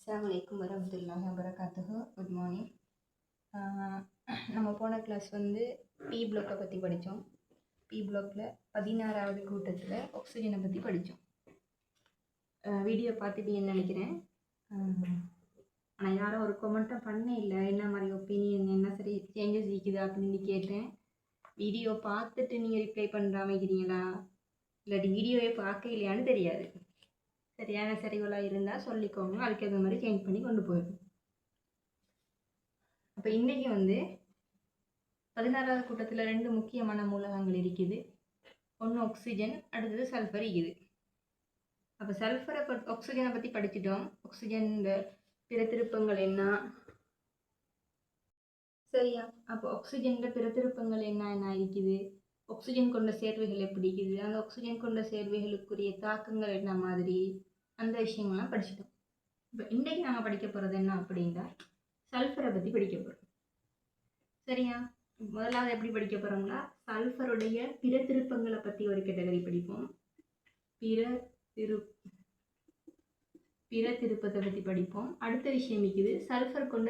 அஸ்ஸலாமு வரஹ்மத்துல்லாஹி வபரகாத்துஹு. Good morning. நம்ம போன கிளாஸ் வந்து பி பிளாக்கை பற்றி படித்தோம். பி பிளாக்கில் 16வது கூட்டத்தில் ஆக்சிஜனை பற்றி படித்தோம். வீடியோ பார்த்துட்டீங்கன்னு நினைக்கிறேன். ஆனால் யாரும் ஒரு கமெண்ட்டும் பண்ண இல்லை, என்ன மாதிரி ஒப்பீனியன், என்ன சரி சேஞ்சஸ் இருக்குது அப்படின்னு கேட்டேன். வீடியோ பார்த்துட்டு நீங்கள் ரிப்ளை பண்ணுறாம இருக்கிறீங்களா இல்லாட்டி வீடியோவே பார்க்க இல்லையான்னு தெரியாது. சரியான சரிகளாக இருந்தால் சொல்லிக்கோங்க, அதுக்கேற்ற மாதிரி சேஞ்ச் பண்ணி கொண்டு போயிடும். அப்போ இன்றைக்கி வந்து 16வது கூட்டத்தில் 2 முக்கியமான மூலகங்கள் இருக்குது. ஒன்று ஆக்சிஜன், அடுத்தது சல்ஃபர் இருக்குது. அப்போ ஆக்சிஜனை பற்றி படிச்சிட்டோம். ஆக்சிஜன் பிற திருப்பங்கள் என்ன, சரியா? அப்போ ஆக்சிஜன் பிற திருப்பங்கள் என்ன இருக்குது, ஆக்சிஜன் கொண்ட சேர்வைகள் எப்படி இருக்குது, அந்த ஆக்சிஜன் கொண்ட சேர்வைகளுக்குரிய தாக்கங்கள் என்ன மாதிரி, அந்த விஷயங்கள்லாம் படிச்சிட்டோம். இப்போ இன்றைக்கி நாங்கள் படிக்க போகிறது என்ன அப்படின்னா சல்ஃபரை பற்றி படிக்க போகிறோம். சரியா? முதலாவது எப்படி படிக்க போகிறோம்னா சல்ஃபருடைய பிற திருப்பங்களை பற்றி ஒரு கேட்டகரி படிப்போம். பிற திருப்பத்தை பற்றி படிப்போம். அடுத்த விஷயம் இருக்குது சல்ஃபர் கொண்ட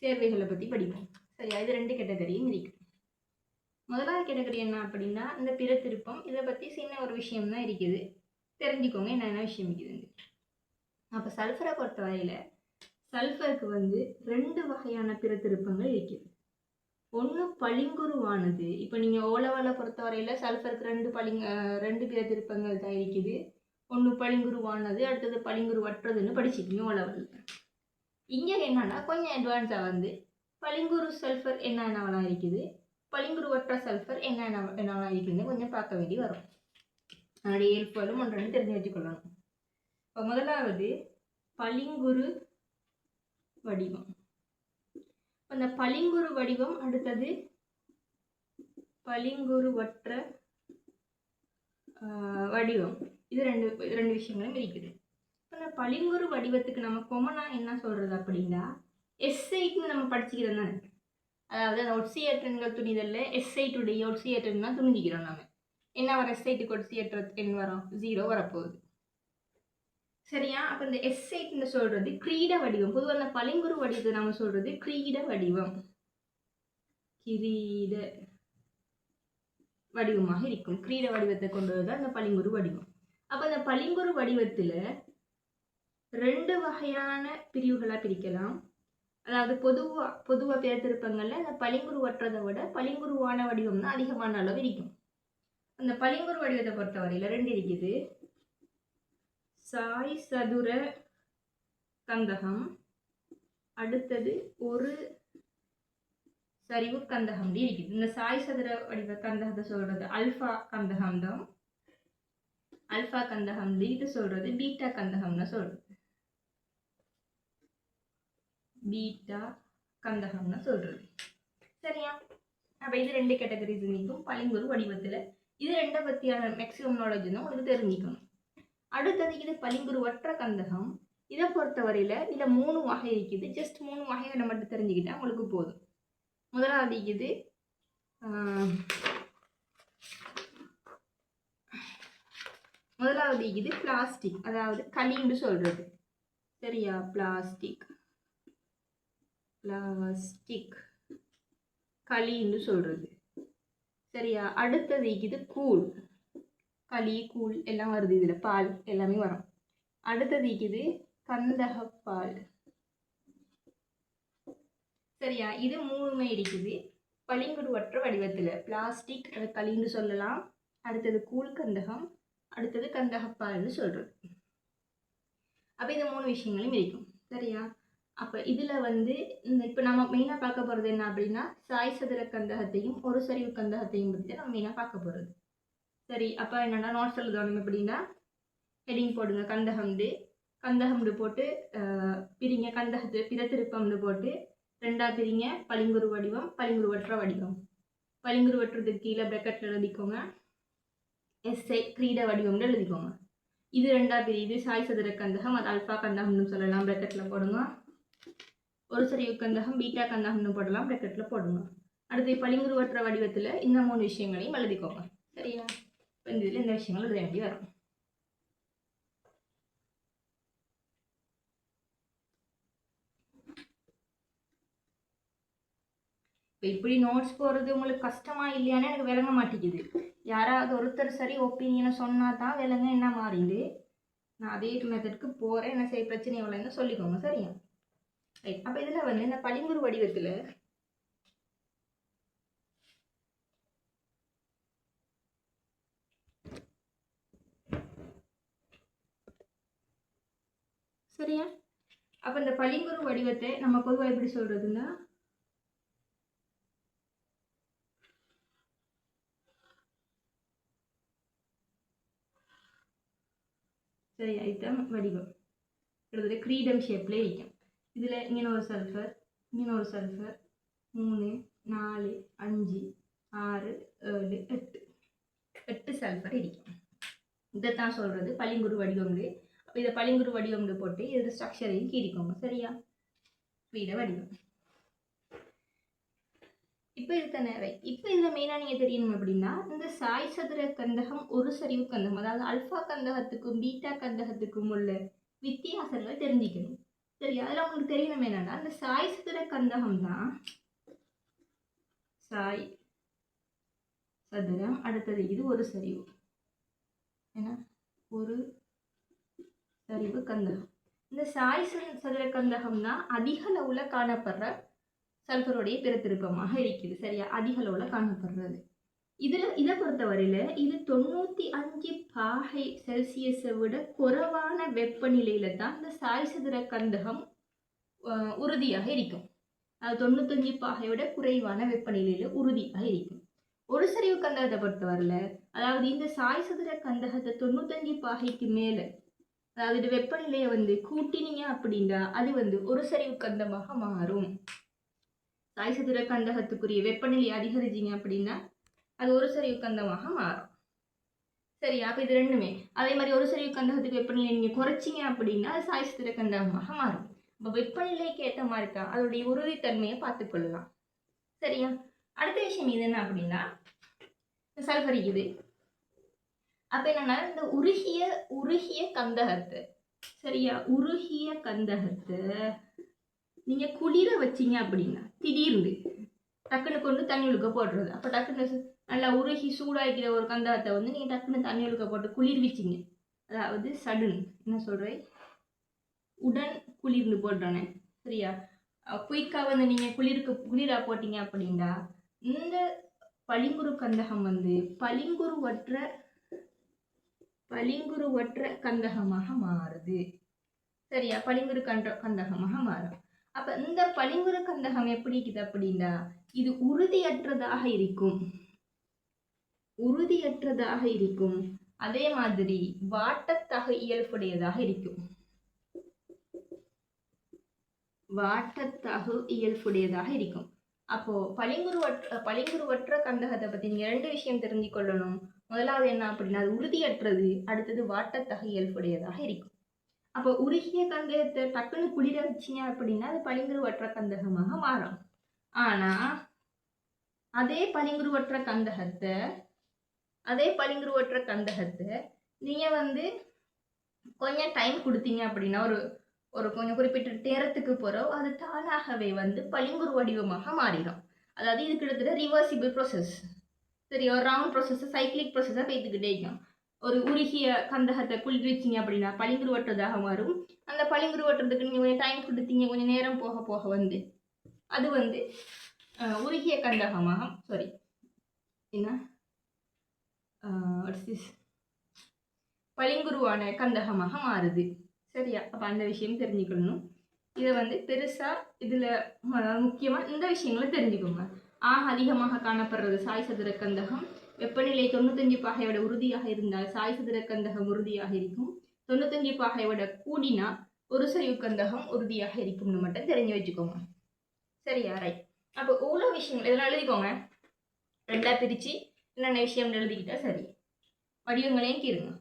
சேர்வைகளை பற்றி படிப்போம். சரியா? இது 2 கேட்டகரியும் இருக்கு. முதலாவது கேட்டகரி என்ன அப்படின்னா இந்த பிற திருப்பம். இதை பற்றி சின்ன ஒரு விஷயம் தான் இருக்குது, தெரிஞ்சுக்கோங்க என்னென்ன விஷயம் இருக்குது. அப்போ சல்ஃபரை பொறுத்த வரையில் சல்ஃபருக்கு வந்து 2 வகையான பிற திருப்பங்கள் இருக்குது. ஒன்று பளிங்குருவானது. இப்போ நீங்கள் ஓலவாலை பொறுத்த வரையில் சல்ஃபருக்கு 2 பிற திருப்பங்கள் தான் இருக்குது. ஒன்று பளிங்குருவானது, அடுத்தது பளிங்குருவற்றதுன்னு படிச்சுக்கீங்க ஓலவாலில். இங்கே என்னன்னா கொஞ்சம் அட்வான்ஸாக வந்து பளிங்குரு சல்ஃபர் என்னென்னலாம் இருக்குது, பளிங்குருவற்ற சல்ஃபர் என்னென்னலாம் இருக்குதுன்னு கொஞ்சம் பார்க்க வேண்டி வரும். அதனுடைய இயல்புகளும் ஒன்று தெரிஞ்சு வச்சுக்கொள்ளணும். இப்போ முதலாவது பளிங்குரு வடிவம். அந்த பளிங்குரு வடிவம், அடுத்தது பளிங்குருவற்ற வடிவம். இது ரெண்டு விஷயங்களும் இருக்குது. அந்த பளிங்குரு வடிவத்துக்கு நம்ம கொமனா என்ன சொல்றது அப்படின்னா எஸ்ஐட்னு நம்ம படிச்சுக்கிறது தானே. அதாவது அந்த ஒட்சியேற்றன்கள் துணிதல்ல எஸ்ஐட்டுடைய ஒட்சியேற்றன் தான் துணிஞ்சிக்கிறோம். நம்ம என்ன வர எஸ்ஐட்டுக்கு ஒட்சியேற்ற எண் வரும் 0 வரப்போகுது. சரியா? அப்போ இந்த எஸ்ஐட்னு சொல்றது கிரீட வடிவம். பொதுவாக அந்த பளிங்குரு வடிவத்தை நாம சொல்றது கிரீட வடிவம், வடிவமாக இருக்கும். கிரீட வடிவத்தை கொண்டதுதான் அந்த பளிங்குரு வடிவம். அப்ப அந்த பளிங்குரு வடிவத்துல 2 வகையான பிரிவுகளா பிரிக்கலாம். அதாவது பொதுவா பிற திருப்பங்கள்ல அந்த பளிங்குருவற்றதை விட பளிங்குருவான வடிவம் தான் அதிகமான அளவு இருக்கும். அந்த பளிங்குரு வடிவத்தை பொறுத்தவரையில 2 இருக்குது. சாய் சதுர கந்தகம், அடுத்தது ஒரு சரிவு கந்தகம் இருக்குது. இந்த சாய் சதுர வடிவ கந்தகத்தை சொல்றது அல்பா கந்தகம் தான். அல்பா கந்தகம் இது சொல்றது பீட்டா கந்தகம்னு சொல்றது. பீட்டா கந்தகம்னு சொல்றது. சரியா? அப்ப இது 2 கேட்டகரிஸ் நிற்கும் பளிங்குரு வடிவத்துல. இது 2 பத்தியான மேக்சிமம் நாலேஜ் தான் உங்களுக்கு தெரிஞ்சுக்கணும். அடுத்தது இது பளிங்குருவற்ற கந்தகம். இதை பொறுத்தவரையில இதுல 3 வகை இருக்குது. ஜஸ்ட் 3 வகைகளை மட்டும் தெரிஞ்சுக்கிட்டா உங்களுக்கு போதும். முதலாவது இது பிளாஸ்டிக், அதாவது களின்னு சொல்றது. சரியா? பிளாஸ்டிக் களின்னு சொல்றது. சரியா? அடுத்தது இது கூழ். களி கூழ் எல்லாம் வருது, இதுல பால் எல்லாமே வரும். அடுத்தது இது கந்தகப்பால். சரியா? இது 3மே இருக்குது பளிங்குருவற்ற வடிவத்துல. பிளாஸ்டிக் அது களின்னு சொல்லலாம், அடுத்தது கூழ் கந்தகம், அடுத்தது கந்தகப்பால்னு சொல்றது. அப்ப இந்த 3 விஷயங்களும் இருக்கும். சரியா? அப்ப இதுல வந்து இப்ப நம்ம மெயினா பார்க்க போறது என்ன அப்படின்னா சாய் சதுர கந்தகத்தையும் ஒரு சரிவு கந்தகத்தையும் பத்தி தான் நம்ம மெயினா பார்க்க போறது. சரி, அப்ப என்னன்னா நோட்ஸ் எழுதணும். எப்படின்னா ஹெடிங் போடுங்க, கந்தகம்னு போட்டு பிரிங்க, கந்தகத்து பிற திருப்பம்னு போட்டு 2ஆ பிரிங்க. பளிங்குரு வடிவம், பளிங்குருவற்ற வடிவம். பளிங்குருவற்றதுக்கு கீழே பிரக்கெட்ல எழுதிக்கோங்க எஸ்ஐ கிரீட வடிவம்னு எழுதிக்கோங்க. இது 2ஆ பிரியுது சாய் சதுர கந்தகம், அது அல்பா கந்தகம்னு சொல்லலாம், பிரக்கெட்ல போடுங்க. ஒரு சரிவு கந்தகம் பீட்டா கந்தகம்னு போடலாம், பிரக்கெட்ல போடுங்க. அடுத்து பளிங்குருவற்ற வடிவத்துல இந்த 3 விஷயங்களையும் எழுதிக்கோங்க. சரியா? இதுல இந்த விஷயங்கள் எழுத வேண்டி வரும். இப்போ இப்படி நோட்ஸ் போடுறது உங்களுக்கு கஷ்டமா இல்லையான்னு எனக்கு விளங்க மாட்டேங்குது. யாராவது ஒருத்தர் சரி ஒப்பீனியனை சொன்னால் தான் விளங்க என்ன மாறிடு. நான் அதே மெத்தடுக்கு போகிறேன். என்ன செய்ய பிரச்சனை எவ்வளோன்னு சொல்லிக்கோங்க. சரியா? ரைட். அப்போ இதில் வந்து இந்த பளிங்குரு வடிவத்தில் சரியா? அப்போ இந்த பளிங்குரு வடிவத்தை நம்ம பொதுவாக எப்படி சொல்றதுன்னா சரியா இதுதான் வடிவம். கிட்டத்தட்ட கிரீடம் ஷேப்ல இருக்கும். இதில் இங்கே ஒரு சல்ஃபர், இங்கே ஒரு சல்ஃபர், 3 4 5 6 7 8 சல்ஃபர் இருக்கும். இதைத்தான் சொல்றது பளிங்குரு வடிவம்னு. அப்போ இதை பளிங்குரு வடிவம்னு போட்டு இதில் ஸ்ட்ரக்சரையும் கீறிக்கோங்க. சரியா? இதை வடிவம். இப்போ இது தானே ரைட். இப்போ இதில் மெயினாக நீங்கள் தெரியணும் அப்படின்னா இந்த சாய் சதுர கந்தகம் ஒரு சரிவு கந்தகம், அதாவது அல்ஃபா கந்தகத்துக்கும் பீட்டா கந்தகத்துக்கும் உள்ள வித்தியாசங்கள் தெரிஞ்சுக்கணும். சரி, அதில் உங்களுக்கு தெரியணும் என்னன்னா இந்த சாய் சதுர கந்தகம் தான் சாய் சதுரம், அடுத்தது இது ஒரு சரிவு, ஏன்னா ஒரு சரிவு கந்தகம். இந்த சாய் சதுர கந்தகம் தான் அதிக அளவில் காணப்படுற சல்ஃபருடைய பிறத்திருப்பமாக இருக்குது. சரியா? அதிக அளவில் காணப்படுறது. இதை பொறுத்தவரையில் இது 95 பாகை செல்சியஸை விட குறைவான வெப்பநிலையில தான் இந்த சாய் சதுர கந்தகம் உறுதியாக இருக்கும். அது 95 பாகை விட குறைவான வெப்பநிலையில உறுதியாக இருக்கும். ஒரு சரிவு கந்தகத்தை பொறுத்தவரையில், அதாவது இந்த சாய் சதுர கந்தகத்தை 95 பாகைக்கு மேலே, அதாவது இது வெப்பநிலையை வந்து கூட்டினீங்க அப்படின்னா அது வந்து ஒரு சரிவு கந்தமாக மாறும். சாய் சதுர கந்தகத்துக்குரிய வெப்பநிலை அதிகரிச்சிங்க அப்படின்னா அது ஒரு சரிவு கந்தமாக மாறும். சரியா? அப்போ இது ரெண்டுமே அதே மாதிரி ஒரு சரிவு கந்தகத்துக்கு வெப்பநிலை நீங்கள் குறைச்சிங்க அப்படின்னா அது சாய் சதுர கந்தகமாக மாறும். இப்போ வெப்பநிலைக்கு ஏற்ற மாதிரி தான் அதோடைய உறுதித்தன்மையை பார்த்துக்கொள்ளலாம். சரியா? அடுத்த விஷயம் இது என்ன அப்படின்னா சல்ஃபர் இது. அப்போ என்னன்னா இந்த உருகிய கந்தகத்தை, சரியா, உருகிய கந்தகத்தை நீங்க குளிர வச்சிங்க அப்படின்னா திடீர்னு டக்குன்னு கொண்டு தண்ணி ஒழுக்க போடுறது. அப்போ டக்குன்னு நல்லா உருகி சூடாக்கிற ஒரு கந்தகத்தை வந்து நீங்கள் டக்குன்னு தண்ணி ஒழுக்க போட்டு குளிர்விச்சிங்க, அதாவது சடன் என்ன சொல்கிறேன் உடன் குளிர்ந்து போடுறேனே. சரியா? குயிக்காக வந்து நீங்கள் குளிராக போட்டீங்க அப்படின்னா இந்த பளிங்குரு கந்தகம் வந்து பளிங்குருவற்ற கந்தகமாக மாறுது. சரியா? பளிங்குரு கந்தகமாக மாறும். அப்ப இந்த பளிங்குரு கந்தகம் எப்படி இருக்குது அப்படின்னா இது உறுதியற்றதாக இருக்கும். அதே மாதிரி வாட்டத்தகு இயல்புடையதாக இருக்கும். அப்போ பளிங்குருவற்ற கந்தகத்தை பத்தி நீங்க 2 விஷயம் தெரிஞ்சு கொள்ளணும். முதலாவது என்ன அப்படின்னா அது உறுதியற்றது, அடுத்தது வாட்டத்தகு இயல்புடையதாக இருக்கும். அப்போ உருகிய கந்தகத்தை டக்குன்னு குளிர வச்சிங்க அப்படின்னா அது பளிங்குருவற்ற கந்தகமாக மாறும். ஆனா அதே பளிங்குருவற்ற கந்தகத்தை நீங்க வந்து கொஞ்சம் டைம் கொடுத்தீங்க அப்படின்னா ஒரு கொஞ்சம் குறிப்பிட்ட நேரத்துக்கு போறோம் அது தானாகவே வந்து பளிங்குரு வடிவமாக மாறிடும். அதாவது இது கிட்டத்தட்ட ரிவர்சிபிள் ப்ரோசஸ். சரி, ஒரு ரவுண்ட் ப்ரோசஸ், சைக்கிளிக் ப்ரோசஸாக பேத்துக்கிட்டே இருக்கும். ஒரு உருகிய கந்தகத்தை குளிர்விச்சிங்க அப்படின்னா பளிங்குருவற்றதாக மாறும். அந்த பளிங்குருவற்றதுக்கு நீங்கள் கொஞ்சம் டைம் கொடுத்தீங்க, கொஞ்சம் நேரம் போக போக வந்து அது வந்து உருகிய கந்தகமாக பளிங்குருவான கந்தகமாக மாறுது. சரியா? அப்போ அந்த விஷயம் தெரிஞ்சுக்கணும். இதை வந்து பெருசாக இதில் முக்கியமாக இந்த விஷயங்களை தெரிஞ்சுக்கோங்க. அதிகமாக காணப்படுறது சாய் சதுர கந்தகம். வெப்பநிலை 95 பாகை விட உறுதியாக இருந்தால் சாய் சதுர கந்தகம் உறுதியாக இருக்கும். 95 பாகை விட கூடினா ஒரு சரிவு கந்தகம் உறுதியாக இருக்கும்னு மட்டும் தெரிஞ்சு வச்சுக்கோங்க. சரியா? ரைட். அப்போ இவ்வளோ விஷயங்கள் இதெல்லாம் எழுதிக்கோங்க. 2ஆ பிரித்து என்னென்ன விஷயம் எழுதிக்கிட்டா சரி. வடிவங்களையும் கீறுங்க.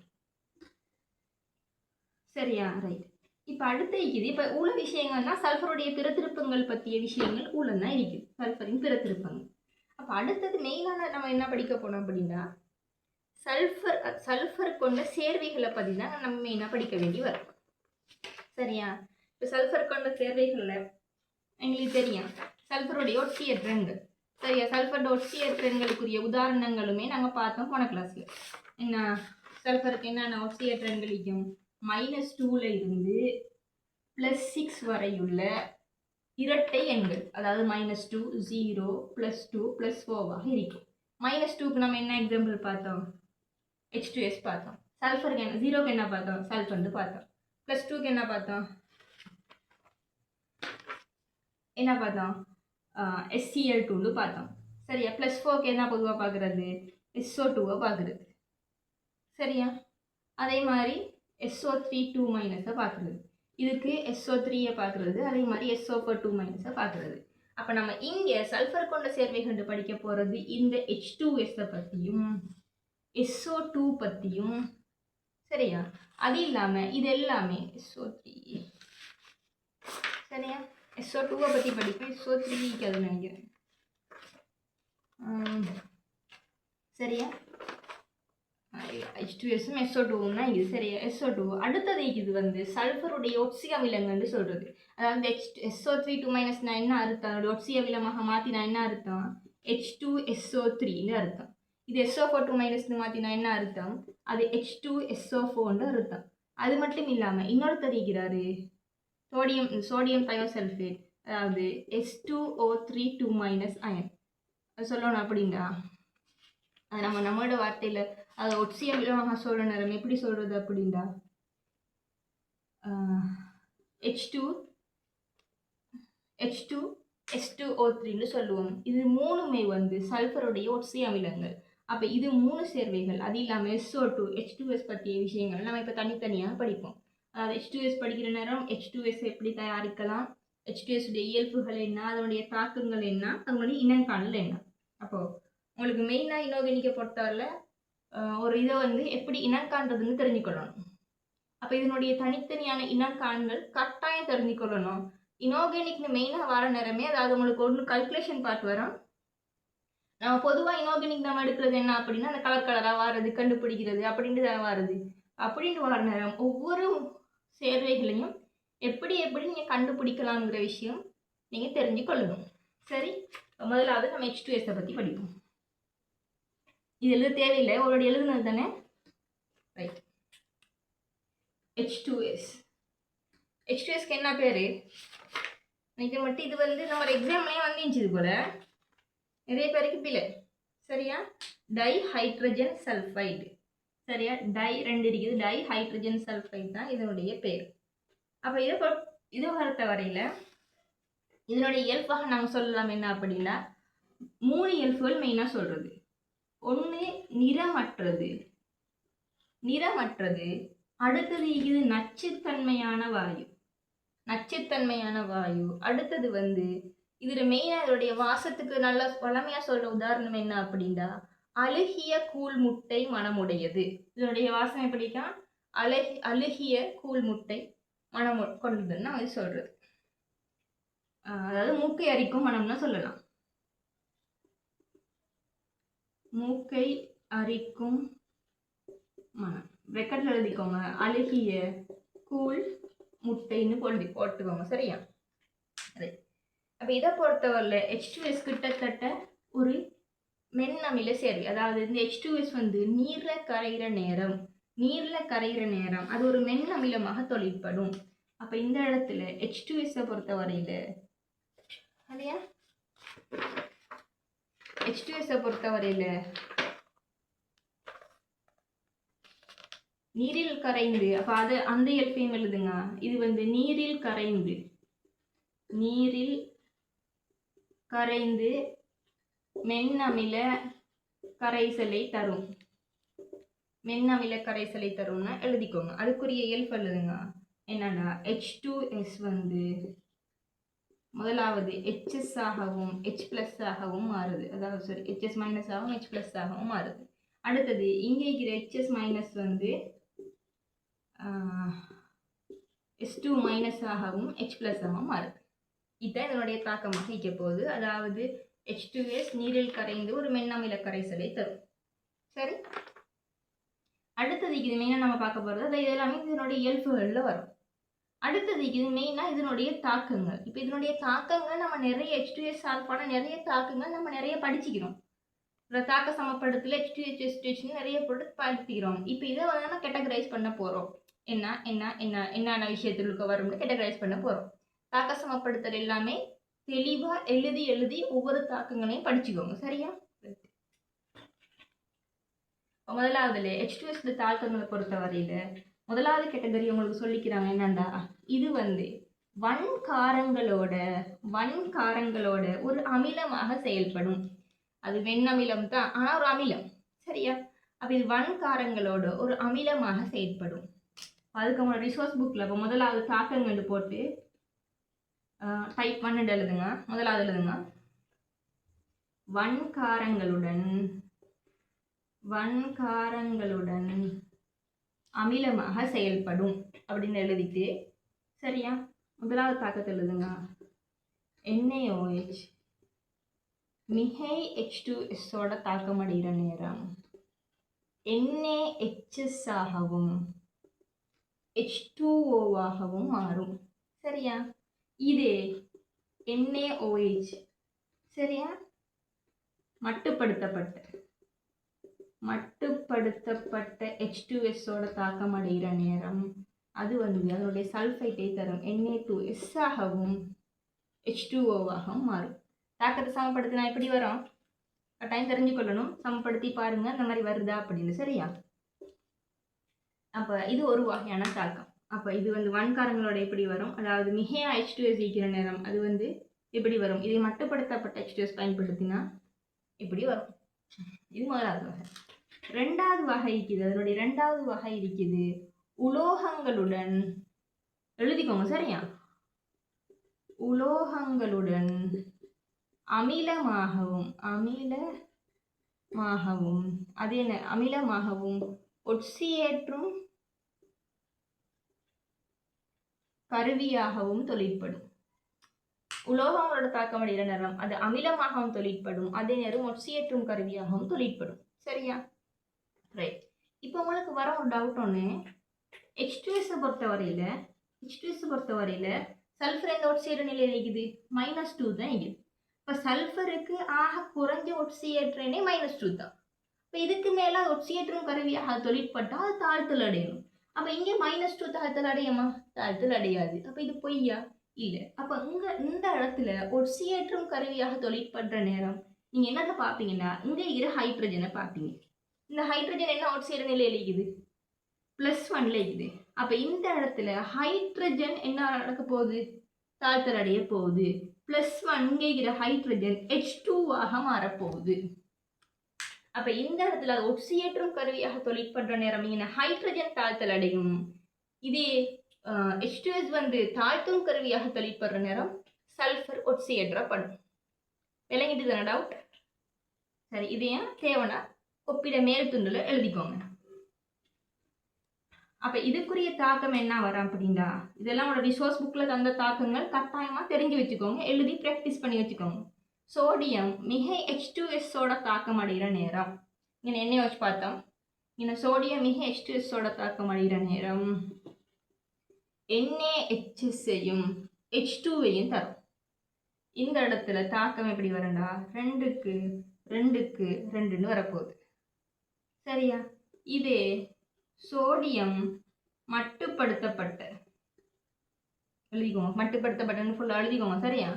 சரியா? ரைட். இப்போ அடுத்த இருக்குது. இப்போ உள்ள விஷயங்கள்னா சல்ஃபருடைய பிறத்திருப்பங்கள் பற்றிய விஷயங்கள் உள்ளதான் இருக்குது, சல்ஃபரின் பிறத்திருப்பங்கள். அப்போ அடுத்தது மெயினான நம்ம என்ன படிக்க போனோம் அப்படின்னா சல்ஃபர் கொண்ட சேர்வைகளை பற்றி தான் நம்ம மெயினாக படிக்க வேண்டி வரும். சரியா? இப்போ சல்ஃபர் கொண்ட சேர்வைகளில் எங்களுக்கு தெரியும் சல்ஃபருடைய ஒட்டிய ட்ரெண்டு. சரியா? சல்ஃபர் ஒட்சியேற்றங்களுக்குரிய உதாரணங்களுமே நாங்கள் பார்த்தோம் போன கிளாஸில். என்ன சல்ஃபருக்கு என்னென்ன ஒட்சியேற்றங்களுக்கும் -2ல இருந்து +6 வரையுள்ள இரட்டை எண்கள், அதாவது -2, 0, +2, +4 இருக்கும். -2க்கு நம்ம என்ன எக்ஸாம்பிள் பார்த்தோம்? H2S பார்த்தோம். சல்ஃபருக்கு என்ன, 0க்கு என்ன பார்த்தோம்? சல்ஃபர் பார்த்தோம். +2க்கு என்ன பார்த்தோம்? என்ன பார்த்தோம்? SCl2 பார்த்தோம். சரியா? +4க்கு என்ன பொதுவாக பார்க்குறது? SO2 பார்க்குறது. சரியா? அதே மாதிரி SO3 2- பார்க்குறது. இதுக்கு SO3 பார்க்குறது. அதே மாதிரி SO4 2- பார்க்குறது. அப்போ நம்ம இங்கே சல்ஃபர் கொண்ட சேர்வைகள் படிக்க போகிறது இந்த H2S பற்றியும் SO2 பற்றியும். சரியா? அது இல்லாமல் இது எல்லாமே SO3. சரியா? SO2 பற்றி படிப்பேன். SO3க்கு அது நினைக்கிறேன். சரியா? H2Sம் SO2ம் தான் இது. சரியா? SO2 அடுத்தது இது வந்து சல்ஃபருடைய ஒட்சி அமிலங்கள்னு சொல்கிறது. அதாவது SO3 2- என்ன அர்த்தம்? அதோட ஒட்சி அமிலமாக மாற்றினா என்ன அர்த்தம்? H2SO3ன்னு அர்த்தம். இது SO4 2- மாற்றினா என்ன அர்த்தம்? அது H2SO4ன்னு அர்த்தம். அது மட்டும் இல்லாமல் இன்னொரு தெரிகிறாரு, சோடியம் தயோசல்ஃபேட், அதாவது S2O3 2- அயன். அது சொல்லணும் அப்படின்னா அது நம்மளோட வார்த்தையில் அதை ஒட்சி அமிலமாக சொல்கிற நேரம் எப்படி சொல்கிறது அப்படின்னா H2S2O3ன்னு சொல்லுவோம். இது மூணுமே வந்து சல்ஃபருடைய ஒட்சி அமிலங்கள். அப்போ இது 3 சேர்வைகள். அது இல்லாமல் SO2 H2S பற்றிய விஷயங்கள் நம்ம இப்போ தனித்தனியாக படிப்போம். அதாவது H2S படிக்கிற நேரம் H2S எப்படி தயாரிக்கலாம், H2S உடைய இயல்புகள் என்ன, அதனுடைய தாக்கங்கள் என்ன, அதனுடைய இனங்காணல் என்ன. அப்போது உங்களுக்கு மெயினாக இனோர்கானிக்கை பொறுத்தவரை ஒரு இதை வந்து எப்படி இனங்காண்றதுன்னு தெரிஞ்சுக்கொள்ளணும். அப்போ இதனுடைய தனித்தனியான இனங்காண்கள் கட்டாயம் தெரிஞ்சுக்கொள்ளணும். இனோர்கானிக்னு மெயினாக வர நேரமே, அதாவது உங்களுக்கு ஒன்று கல்குலேஷன் பார்ட் வரும். நம்ம பொதுவாக இனோர்கானிக் நம்ம எடுக்கிறது என்ன அப்படின்னா அந்த கலராக வாரது, கண்டுபிடிக்கிறது அப்படின்ட்டு தான் வாருது. அப்படின்ட்டு வர நேரம் ஒவ்வொரு சேர்வைகளையும் எப்படி நீங்கள் கண்டுபிடிக்கலாம்ங்கிற விஷயம் நீங்கள் தெரிஞ்சுக்கொள்ளணும். சரி, முதலாவது நம்ம H2S பற்றி படிப்போம். இது எழுத தேவையில்லை, உங்களோட எழுதுனது தானே. ரைட். H2Sக்கு என்ன பேர்? இது மட்டும் இது வந்து நம்ம எக்ஸாம்லேயே வந்துச்சு இது போல நிறைய பேருக்கு பிள்ளை. சரியா? Dihydrogen sulphide. சரியா? டை 2 இருக்குது. டைஹைட்ரஜன் சல்ஃபைடு தான் இதனுடைய பேர். அப்போ இதை பொறுத்த வரையில் இதனுடைய இயல்பாக நாங்கள் சொல்லலாம் என்ன அப்படின்னா 3 இயல்புகள் மெயினாக சொல்கிறது. ஒன்று நிறமற்றது. அடுத்தது இது நச்சுத்தன்மையான வாயு. அடுத்தது வந்து இதில் மெயினாக இதனுடைய வாசத்துக்கு நல்ல வளமையாக சொல்கிற உதாரணம் என்ன அப்படின்னா அழுகிய கூழ் முட்டை மனமுடையது. இதனுடைய வாசம் எப்படிக்கா? அழுகிய கூழ் முட்டை மனம் கொண்டதுன்னு அது சொல்கிறது. அதாவது மூக்கை அரிக்கும் மனம்னா சொல்லலாம். மூக்கை அரிக்கும் மனம் ரெக்கட்ல எழுதிக்கோங்க. அழுகிய கூழ் முட்டைன்னு போட்டுக்கோங்க. சரியா? அப்போ இதை பொறுத்தவரையில் H2S கிட்டத்தட்ட ஒரு மென்னமில சேர்வை. அதாவது இந்த H2S வந்து நீரில் கரைகிற நேரம் அது ஒரு மென்னமிலமாக தொழிற்படும். அப்போ இந்த இடத்துல H2S பொறுத்தவரையில் அதையா H2S பொறுத்தவரையில் நீரில் கரைந்து, அப்போ அது அந்த இயல்பையும் எழுதுங்க. இது வந்து நீரில் கரைந்து மென்னமில கரைசலை தரும்னா எழுதிக்கோங்க. அதுக்குரிய இயல்பு எழுதுங்க. என்னன்னா H2S வந்து முதலாவது HS ஆகவும் H+ ஆகவும் மாறுது. அதாவது சாரி HS- ஆகவும் H+ ஆகவும் மாறுது. அடுத்தது இங்கே இருக்கிற HS- வந்து S2- ஆகவும் H+ ஆகவும் மாறுது. இதுதான் இதனுடைய தாக்கமாக இருக்க போகுது. அதாவது H2S நீரில் கரைந்து ஒரு மென்னமில கரைசலை தரும். சரி, அடுத்தது இது மெயினாக நம்ம பார்க்க போகிறது அது எல்லாமே இதனுடைய இயல்புகளில் வரும். அடுத்தது இது மெயினாக இதனுடைய தாக்கங்கள். இப்போ இதனுடைய தாக்கங்கள் நம்ம நிறைய H2S ஆல்ஃபான நிறைய தாக்கங்கள் நம்ம நிறைய படிச்சுக்கிறோம். தாக்க சமப்படுத்தல H2S நிறைய பொருள் படிச்சுக்கிறோம். இப்போ இதை வந்து நம்ம கேட்டகரைஸ் பண்ண போகிறோம். என்னென்ன விஷயத்துக்கு வரும்னு கேட்டகரைஸ் பண்ண போகிறோம். தாக்க சமப்படுத்தல் எல்லாமே தெளிவாக எழுதி ஒவ்வொரு தாக்கங்களையும் படிச்சுக்கோங்க. சரியா? முதலாவதுல H2S தாக்கங்களை பொறுத்த வரையில முதலாவது கேட்டகரி உங்களுக்கு சொல்லிக்கிறாங்க என்னண்டா, இது வந்து வன்காரங்களோட ஒரு அமிலமாக செயல்படும். அது வெண்ணமிலம் தான், ஆனா ஒரு அமிலம். சரியா? அப்ப இது வன்காரங்களோட ஒரு அமிலமாக செயல்படும். அதுக்கு உங்களோட ரிசோர்ஸ் புக்ல இப்போ முதலாவது தாக்கங்கள் போட்டு டைப் 1 எழுதுங்க. முதலாவது எழுதுங்க, வன்காரங்களுடன் அமிலமாக செயல்படும் அப்படின்னு எழுதிட்டு, சரியா? முதலாவது தாக்கத்தை எழுதுங்க. NaOH மிகை H2S தாக்கம் அடைகிற நேரம் NaHS ஆகவும் H2O ஆகவும் மாறும். சரியா? இது NaOH சரியா? மட்டுப்படுத்தப்பட்ட H2S தாக்கம் அடைகிற நேரம் அது வந்து அதனுடைய சல்ஃபைட்டை தரும் Na2S ஆகவும் H2O ஆகவும் மாறும். தாக்கத்தை சமப்படுத்தினா எப்படி வரும்? டைம் தெரிஞ்சுக்கொள்ளணும். சமப்படுத்தி பாருங்க அந்த மாதிரி வருதா அப்படின்னு. சரியா? அப்ப இது ஒரு வகையான தாக்கம். அப்ப இது வந்து வன்காரங்களோட எப்படி வரும், அதாவது மிகையா H2S ஈக்கிற நேரம் அது வந்து எப்படி வரும், இதை மட்டுப்படுத்தப்பட்ட H2S பயன்படுத்தினா இப்படி வரும். இது முதலாவது வகை. ரெண்டாவது வகை இருக்குது. அதனுடைய ரெண்டாவது வகை இருக்குது உலோகங்களுடன், எழுதிக்கோங்க. சரியா? உலோகங்களுடன் அமிலமாகவும் அது என்ன, அமிலமாகவும் ஒட்சியேற்றும் கருவியாகவும் தொழிற்படும். உலோகங்களோட தாக்கம் அடைகிற நேரம் அது அமிலமாகவும் தொழிற்படும், அதே நேரம் ஒட்சியேற்றும் கருவியாகவும் தொழிற்படும். சரியா? ரைட். இப்போ உங்களுக்கு வர ஒரு டவுட் ஒன்று, H2S பொறுத்தவரையில் சல்ஃபர் எந்த ஒட்சியேற்ற நிலையில் இருக்குது? -2 தான் இருக்குது. இப்போ சல்ஃபருக்கு ஆக குறைஞ்ச ஒட்சியேற்றனே -2 தான். இப்போ இதுக்கு மேலே ஒட்சியேற்றும் கருவியாக தொழிற்பட்டால் அது தாழ்த்தல் அடையணும். அப்போ இங்கே -2 தாழ்த்தல் அடையுமா? தாழ்த்தல் அடையாது. அப்போ இது பொய்யா? இல்லை. அப்போ இந்த இடத்துல ஒட்சியேற்றும் கருவியாக தொழிற்படுற நேரம் நீங்கள் என்னத்தை பார்ப்பீங்கன்னா, இங்கே இருக்கிற ஹைட்ரஜனை பார்ப்பீங்க. இந்த ஹைட்ரஜன் என்ன ஒட்சியேற்ற நிலையில் இருக்குது? +1 இருக்குது. அப்போ இந்த இடத்துல ஹைட்ரஜன் என்ன நடக்க போகுது? தாழ்த்தல் அடைய போகுது. +1 இங்கே இருக்கிற ஹைட்ரஜன் H2 ஆக மாறப்போகுது. அப்ப இந்த இடத்துல ஒட்சியேற்றும் கருவியாக தொழிற்படுற நேரம் இங்கே ஹைட்ரஜன் தாழ்த்தல் அடையும். இதே H2S வந்து தாழ்த்தும் கருவியாக தொழிற்படுற நேரம் சல்ஃபர் ஒட்சியேற்றப்படும். விளங்கிட்டு தானே டவுட்? சரி, இது ஏன் தேவைன்னா ஒப்பிட மேல் துண்டுல எழுதிக்கோங்க. அப்ப இதுக்குரிய தாக்கம் என்ன வரும் அப்படின்னா, இதெல்லாம் ஒரு ரிசோர்ஸ் புக்ல தந்த தாக்கங்கள் கட்டாயமா தெரிஞ்சு வச்சுக்கோங்க, எழுதி பிராக்டிஸ் பண்ணி வச்சுக்கோங்க. சோடியம் மிகை H2S தாக்கம் அடைகிற நேரம், இங்கே என்ன வச்சு பார்த்தோம், இங்கே சோடியம் மிகை H2S தாக்கம் அடைகிற நேரம் NaHSஐயும் H2ஐயும் தரும். இந்த இடத்துல தாக்கம் எப்படி வரண்டா, 2க்கு 2ன்னு வரப்போகுது. சரியா? இதே சோடியம் மட்டுப்படுத்தப்பட்ட, எழுதிக்கோங்க, மட்டுப்படுத்தப்பட்டன்னு ஃபுல்லாக எழுதிக்கோங்க. சரியா?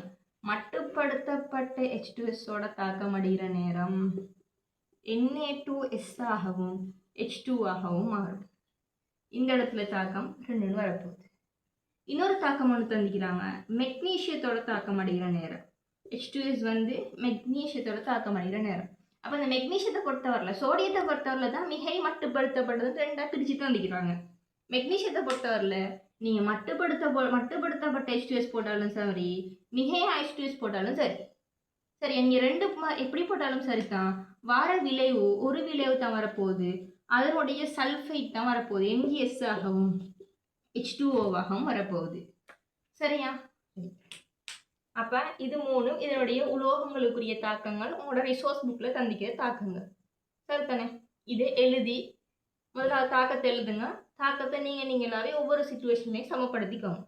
மட்டுப்படுத்தப்பட்ட H2S தாக்கம் அடைகிற நேரம் Na2S ஆகவும் H2 ஆகவும் மாறும். இந்த இடத்துல தாக்கம் 2ன்னு வரப்போகுது. இன்னொரு தாக்கம் ஒன்று தந்திக்கிறாங்க, மெக்னீஷியத்தோட தாக்கம் அடைகிற நேரம். H2S வந்து மெக்னீஷியத்தோட தாக்கம் அடைகிற நேரம். அப்போ இந்த மெக்னீஷியத்தை பொறுத்தவரையில், சோடியத்தை பொறுத்தவரையில் தான் மிகை மட்டுப்படுத்தப்பட்டது 2ஆக பிரித்து தந்திக்கிறாங்க. மெக்னீஷியத்தை பொறுத்தவரையில் நீங்கள் மட்டுப்படுத்தப்பட்ட H2S போட்டாலும் சரி, மிகை H2S போட்டாலும் சரி. சரி, நீங்கள் ரெண்டு எப்படி போட்டாலும் சரிதான். வார விளைவு ஒரு விளைவு தான் வரப்போகுது, அதனுடைய சல்ஃபைட் தான் வரப்போகுது, MgS ஆகவும் H2O ஆகவும் வரப்போகுது. சரியா? அப்ப இது மூணும் இதனுடைய உலோகங்களுக்குரிய தாக்கங்கள், உங்களோட ரிசோர்ஸ் புக்ல தந்திக்கிற தாக்கங்கள். சரிதானே? இது எழுதி முதலாவது தாக்கத்தை எழுதுங்க. தாக்கத்தை நீங்களாவே ஒவ்வொரு சுச்சுவேஷன்லையும் சமப்படுத்திக்கோங்க.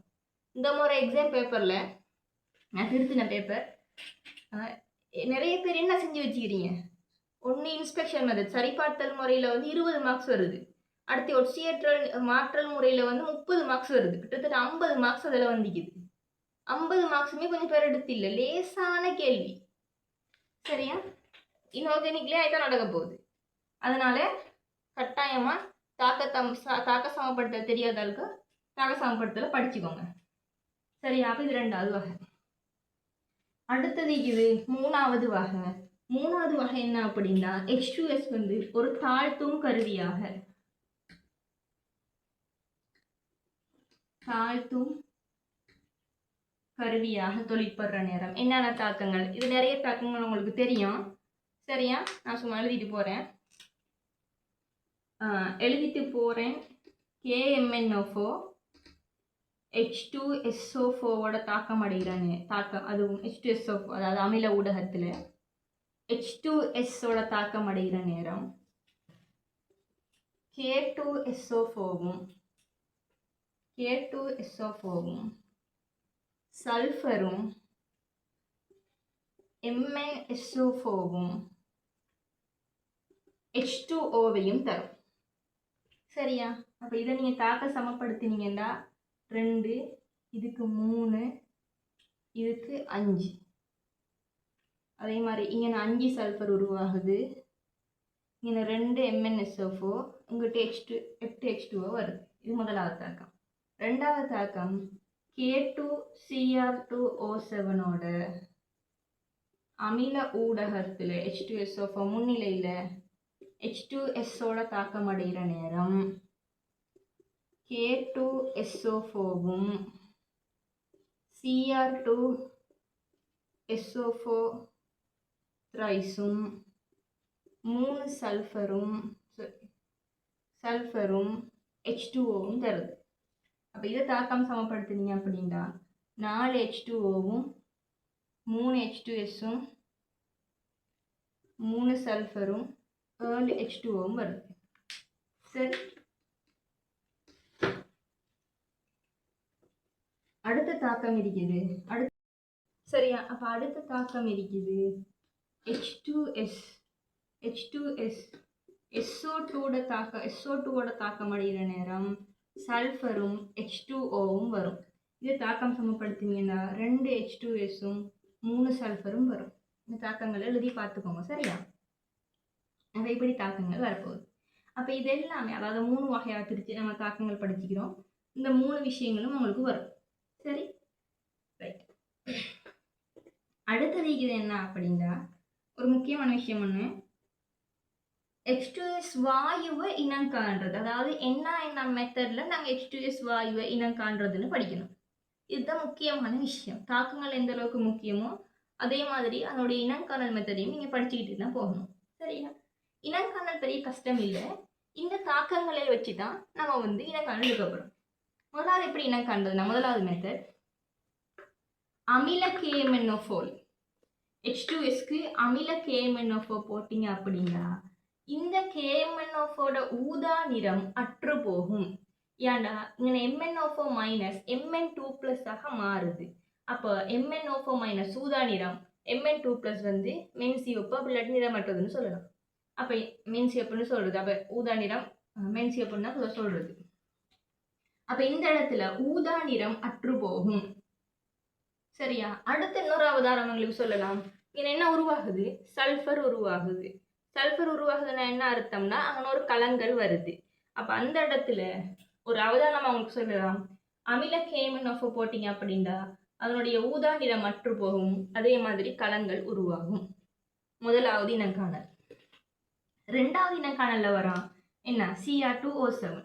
இந்த முறை எக்ஸாம் பேப்பரில் நான் திருத்தின பேப்பர் நிறைய பேர் என்ன செஞ்சு வச்சுக்கிறீங்க, ஒன்று இன்ஸ்பெக்ஷன் மெத்தட் சரிபார்த்தல் முறையில் வந்து 20 மார்க்ஸ் வருது, அடுத்து ஒட்சியேற்றல் மாற்றல் முறையில் வந்து 30 மார்க்ஸ் வருது, கிட்டத்தட்ட 50 மார்க்ஸ் அதில் வந்துக்குது. 50 மார்க்ஸுமே கொஞ்சம் பேர் எடுத்து இல்லை, லேசான கேள்வி. சரியா, இன்ஆர்கானிக்லேயே ஆகிதான் நடக்க போகுது. அதனால கட்டாயமாக தாக்க சமப்படுத்த தெரியாதாளுக்கு தாக்க சமப்படுத்தல படிச்சுக்கோங்க. சரியா, அப்போ இது 2வது வகை. அடுத்தது இது 3வது வகை. 3வது வகை என்ன அப்படின்னா, H2S வந்து ஒரு தாழ்த்தும் கருவியாக தொழிற்படுற நேரம் என்னென்ன தாக்கங்கள், இது நிறைய தாக்கங்கள் உங்களுக்கு தெரியும். சரியா, நான் சும்மா எழுதிட்டு போறேன். KMnO4 H2SO4 தாக்கம் அடைகிறானே தாக்கம், அதுவும் H2SO4 அதாவது அமில ஊடகத்தில் H2S தாக்கம் அடைகிற நேரம் K2SO4வும் சல்ஃபரும் MnSO4வும் H2Oவையும் தரும். சரியா, அப்போ இதை நீங்கள் தாக்க சமப்படுத்தினீங்கன்னா 2, இதுக்கு 3, இதுக்கு 5. அதே மாதிரி இங்கே 5 சல்ஃபர் உருவாகுது, இங்கே 2 MnSO4, இங்கிட்ட 8 H2O வருது. இது முதலாவது தாக்கம். 2வது தாக்கம் K2Cr2O7ஓட அமில ஊடகத்தில் H2SO4 முன்னிலையில் H2Sோட தாக்கம் அடைகிற நேரம் K2SO4வும் Cr2SO4 த்ரைஸும் 3 சல்ஃபரும் H2Oவும் தருது. அப்போ இதை தாக்கம் சமப்படுத்தினீங்க அப்படின்னா 4 H2Oவும் 3 H2Sம் 3 சல்ஃபரும் 7 H2Oவும் வருது. சரி, அடுத்த தாக்கம் இருக்குது. சரியா, அப்போ அடுத்த தாக்கம் இருக்குது H2S SO2ஓட தாக்கம் அடைகிற நேரம் சல்ஃபரும் H2Oவும் வரும். இது தாக்கம் சமப்படுத்தினீங்கன்னா 2 H2Sம் 3 சல்ஃபரும் வரும். இந்த தாக்கங்களை எழுதி பார்த்துக்கோங்க. சரியா, அப்போ இப்படி தாக்கங்கள் வரப்போகுது. அப்போ இது எல்லாமே அதாவது 3 வகையாக பிரித்து நம்ம தாக்கங்கள் படிச்சுக்கிறோம். இந்த 3 விஷயங்களும் உங்களுக்கு வரும். சரி, ரைட். அடுத்தது இது என்ன அப்படின்னா, ஒரு முக்கியமான விஷயம் ஒன்று, H2S வாயுவை இனம் காண்றது. அதாவது என்ன மெத்தடில் நாங்கள் H2S வாயுவை இனம் காண்றதுன்னு படிக்கணும். இதுதான் முக்கியமான விஷயம். தாக்கங்கள் எந்த அளவுக்கு முக்கியமோ அதே மாதிரி அதனுடைய இனங்காணல் மெத்தடையும் நீங்கள் படிச்சுக்கிட்டு தான் போகணும். சரியா, இனங்காணல் பெரிய கஷ்டம் இல்லை. இந்த தாக்கங்களை வச்சு தான் நம்ம வந்து இனங்காணல் எடுக்கப்படும். முதலாவது எப்படி இனம் காண்றதுன்னா, முதலாவது மெத்தட் அமில KMnO4 H2Sக்கு அமில KMnO4 போட்டிங்க அப்படின்னா இந்த KMnO4 ஊதா நிறம் அற்று போகும். ஏன்டா இங்கே MnO4 மைனஸ் Mn2+ ஆக மாறுது. அப்போ MnO4 மைனஸ் ஊதா நிறம், Mn2+ வந்து மென்சிவப்பு, அப்படி இல்லாட்டி நிறமற்றதுன்னு சொல்லலாம். அப்போ மென்சிவப்புன்னு சொல்றது, அப்போ ஊதா நிறம் மென்சிவப்புன்னு தான் சொல்றது. அப்போ இந்த இடத்துல ஊதா நிறம் அற்று போகும். சரியா, அடுத்த இன்னொரு உதாரணங்களுக்கு சொல்லலாம். இங்கே என்ன உருவாகுது, சல்ஃபர் உருவாகுது. சல்ஃபர் உருவாகுதுன்னா என்ன அர்த்தம்னா அங்கே ஒரு கலங்கள் வருது. அப்போ அந்த இடத்துல ஒரு அவதானம் அவங்களுக்கு சொல்லலாம், அமில KMnO4 போட்டிங்க அப்படின்னா அதனுடைய ஊதா நிறம் அற்று போகும், அதே மாதிரி கலங்கள் உருவாகும். முதலாவது இனங்காணல். 2வது இனங்காணல்ல வரான் என்ன, Cr2O7.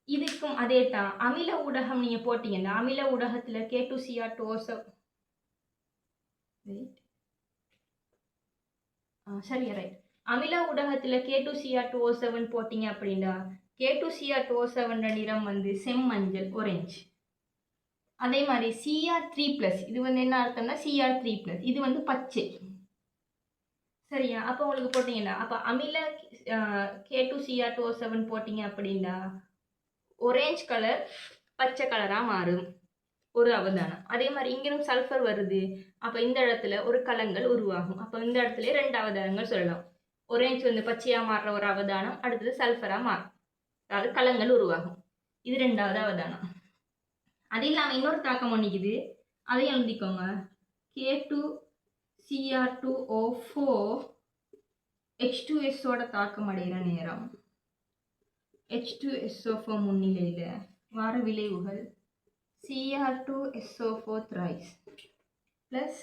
இதுக்கும் அதே தான், அமில ஊடகம் நீங்க போட்டீங்கன்னா அமில ஊடகத்துல K2Cr2O7 சரியா, ரைட். அமில ஊடகத்துல K2Cr2O7 போட்டீங்க அப்படின்னா K2Cr2O7 நிறம் வந்து செம்மஞ்சள், ஒரேஞ்ச். அதே மாதிரி Cr3+, இது வந்து என்ன அர்த்தம்னா Cr3+, இது வந்து பச்சை. சரியா, அப்போ உங்களுக்கு போட்டீங்கன்னா அப்போ அமில K2Cr2O7 போட்டீங்க அப்படின்னா ஒரேஞ்ச் கலர் பச்சை கலராக மாறும் ஒரு அவதானம். அதே மாதிரி இங்கேயும் சல்ஃபர் வருது, அப்போ இந்த இடத்துல ஒரு கலங்கள் உருவாகும். அப்போ இந்த இடத்துல 2 அவதானங்கள் சொல்லலாம். ஒரேஞ்ச் வந்து பச்சையாக மாறுற ஒரு அவதானம், அடுத்தது சல்ஃபராக மாறும், அதாவது கலங்கள் உருவாகும். இது 2வது அவதானம். அது இல்லாமல் இன்னொரு தாக்கம் ஒன்றிக்குது, அதையும் எழுதிக்கோங்க. K2Cr2O4 H2SOட தாக்கம் அடைகிற நேரம், H2SO4 முன்னிலையில் வர விளைவுகள் Cr2SO4 thrice plus